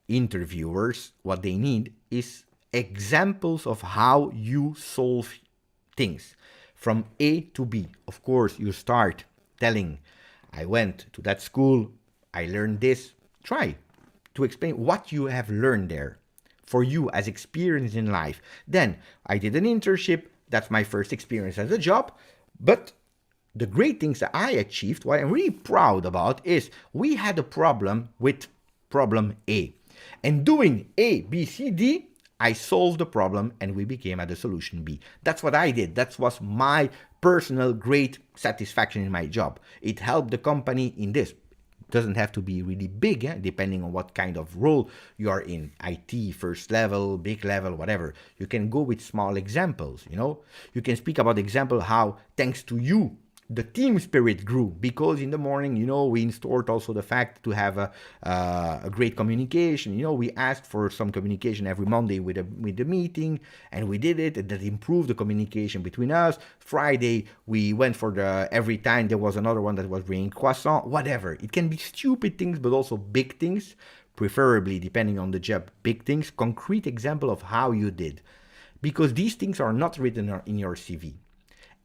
interviewers, what they need is examples of how you solve things from A to B. Of course, you start telling, I went to that school, I learned this. Try to explain what you have learned there for you as experience in life. Then, I did an internship, that's my first experience as a job, but the great things that I achieved, what I'm really proud about, is we had a problem with problem A. And doing A, B, C, D, I solved the problem and we became at the solution B. That's what I did. That was my personal great satisfaction in my job. It helped the company in this. It doesn't have to be really big, depending on what kind of role you are in. IT, first level, big level, whatever. You can go with small examples, You can speak about example how, thanks to you, the team spirit grew, because in the morning, we installed also the fact to have a great communication. We asked for some communication every Monday with the meeting, and we did it, and that improved the communication between us. Friday, we went for every time there was another one that was bringing croissant, whatever. It can be stupid things, but also big things, preferably, depending on the job, big things, concrete example of how you did. Because these things are not written in your CV.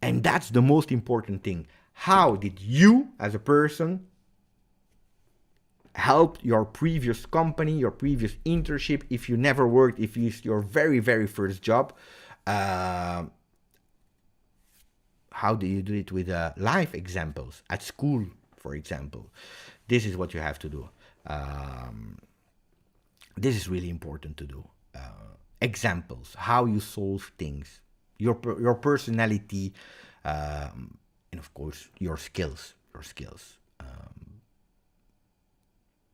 And that's the most important thing. How did you, as a person, help your previous company, your previous internship, if you never worked, if it's your very, very first job? How do you do it with life examples at school, for example? This is what you have to do. This is really important to do. Examples, how you solve things. Your personality, and of course your skills.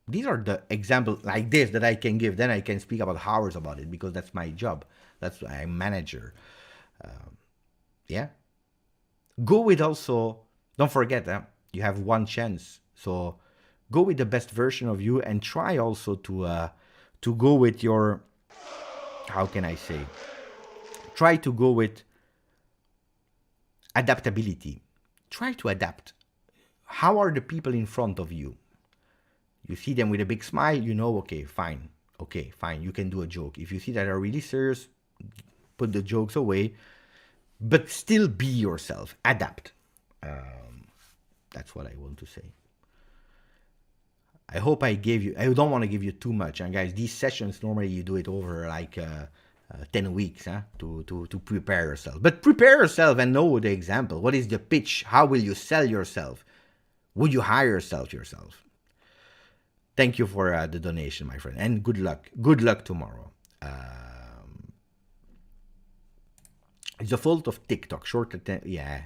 These are the examples like this that I can give. Then I can speak about hours about it, because that's my job. That's why I'm manager. Go with also. Don't forget, you have one chance. So go with the best version of you, and try also to go with your. How can I say? Try to go with adaptability. Try to adapt. How are the people in front of you? You see them with a big smile, okay, fine, you can do a joke. If you see that they're really serious, put the jokes away, but still be yourself, adapt. That's what I want to say. I hope I gave you, I don't want to give you too much, and guys, these sessions, normally you do it over like 10 weeks to prepare yourself. But prepare yourself and know the example. What is the pitch? How will you sell yourself? Would you hire yourself? Thank you for the donation, my friend. And good luck. Good luck tomorrow. It's the fault of TikTok. Short attention. Yeah.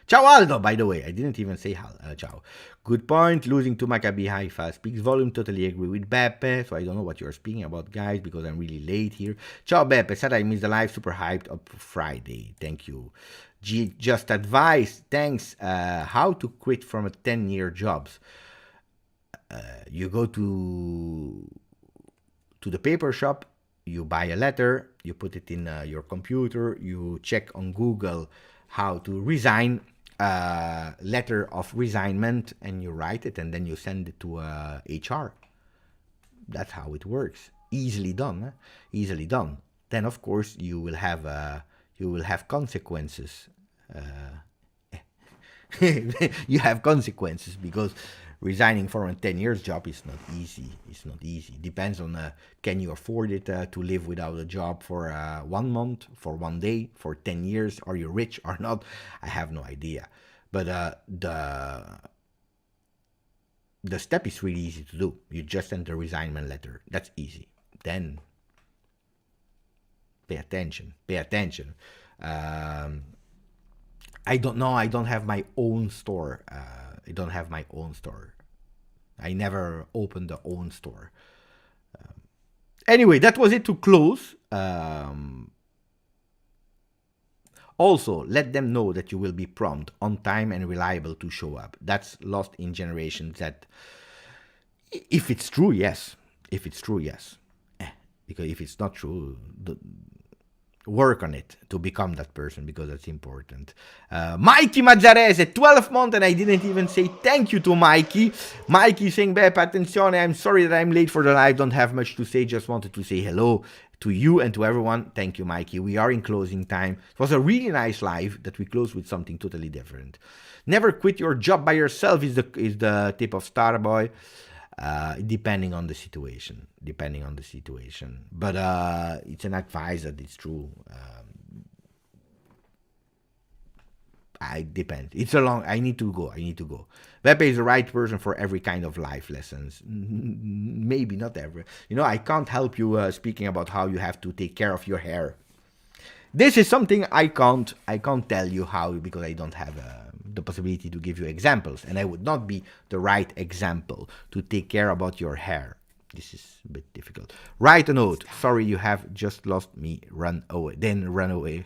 Ciao Aldo, by the way. I didn't even say ciao. Good point. Losing to Maccabi Haifa speaks volume. Totally agree with Beppe. So I don't know what you're speaking about, guys, because I'm really late here. Ciao Beppe. Said I missed the live. Super hyped up Friday. Thank you. Just advice. Thanks. How to quit from a 10-year jobs. You go to the paper shop. You buy a letter. You put it in your computer. You check on Google how to resign. Letter of resignment, and you write it, and then you send it to HR. That's how it works. Easily done, easily done. Then of course you will have consequences. You have consequences because resigning for a 10 years job is not easy. It's not easy. Depends on can you afford it to live without a job for 1 month, for 1 day, for 10 years? Are you rich or not? I have no idea. But the step is really easy to do. You just send a resignation letter. That's easy. Then pay attention. Pay attention. I don't know. I don't have my own store. I don't have my own store. I never opened the own store. Anyway, that was it to close. Also, let them know that you will be prompt, on time, and reliable to show up. That's lost in generations. That, if it's true, yes. If it's true, yes. Because if it's not true, work on it to become that person, because that's important. Mikey Mazzarese, 12 months, and I didn't even say thank you to Mikey. Mikey saying, Beppe, attenzione, I'm sorry that I'm late for the live, don't have much to say, just wanted to say hello to you and to everyone. Thank you, Mikey. We are in closing time. It was a really nice live that we closed with something totally different. Never quit your job by yourself is the tip of Starboy. Depending on the situation, but it's an advice that it's true. I depend. It's a long. I need to go. Beppe is the right person for every kind of life lessons. Maybe not every. I can't help you speaking about how you have to take care of your hair. This is something I can't tell you how, because I don't have the possibility to give you examples, and I would not be the right example to take care about your hair. This is a bit difficult. Write a note. Sorry, you have just lost me. Run away. Then run away.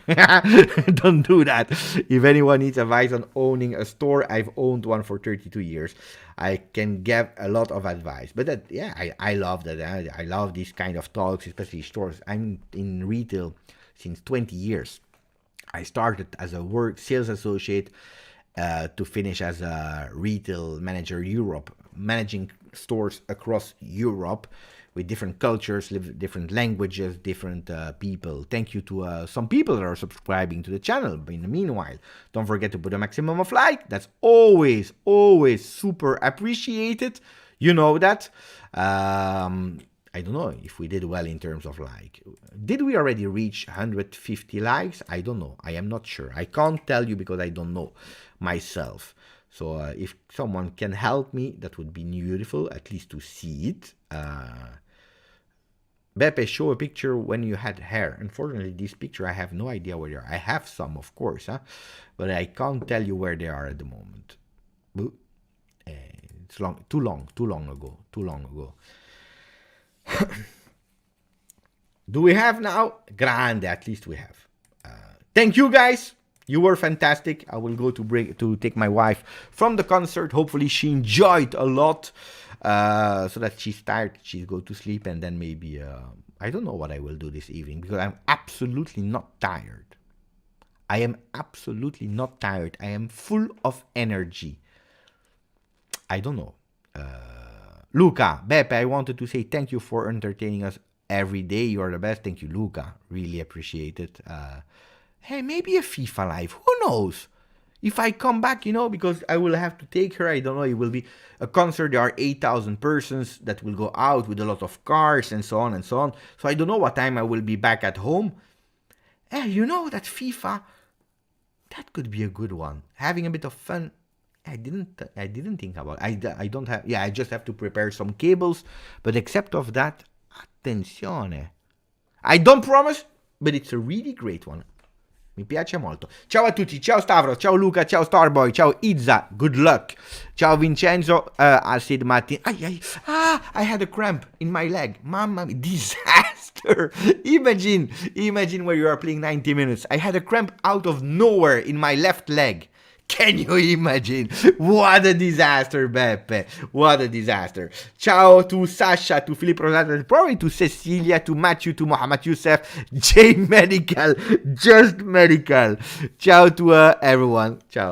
Don't do that. If anyone needs advice on owning a store, I've owned one for 32 years. I can give a lot of advice. But I love that. I love these kind of talks, especially stores. I'm in retail since 20 years. I started as a sales associate to finish as a retail manager Europe, managing stores across Europe with different cultures, different languages, different people. Thank you to some people that are subscribing to the channel. But in the meanwhile, don't forget to put a maximum of like. That's always super appreciated. You know that. I don't know if we did well in terms of like. Did we already reach 150 likes? I don't know. I am not sure. I can't tell you because I don't know myself. So if someone can help me, that would be beautiful, at least to see it. Beppe, show a picture when you had hair. Unfortunately, this picture, I have no idea where they are. I have some, of course, but I can't tell you where they are at the moment. It's too long ago. Do we have now? Grande, at least we have. Thank you, guys. You were fantastic. I will go to take my wife from the concert. Hopefully she enjoyed a lot, so that she's tired. She'll go to sleep, and then maybe I don't know what I will do this evening, because I'm absolutely not tired. I am full of energy. I don't know. Luca, Beppe, I wanted to say thank you for entertaining us every day. You are the best. Thank you, Luca. Really appreciate it. Hey, maybe a FIFA live. Who knows? If I come back, because I will have to take her. I don't know. It will be a concert. There are 8,000 persons that will go out with a lot of cars and so on and so on. So I don't know what time I will be back at home. Hey, that FIFA, that could be a good one. Having a bit of fun. I didn't think about it. I don't have. Yeah, I just have to prepare some cables. But except of that, attenzione. I don't promise, but it's a really great one. Mi piace molto. Ciao a tutti, ciao Stavros, ciao Luca, ciao Starboy, ciao Izza, good luck. Ciao Vincenzo, Sid Martin. I had a cramp in my leg. Mamma mia, disaster. Imagine where you are playing 90 minutes. I had a cramp out of nowhere in my left leg. Can you imagine? What a disaster, Beppe. What a disaster. Ciao to Sasha, to Filippo Rosata, probably to Cecilia, to Matthew, to Mohammed Youssef, J Medical, Just Medical. Ciao to everyone. Ciao.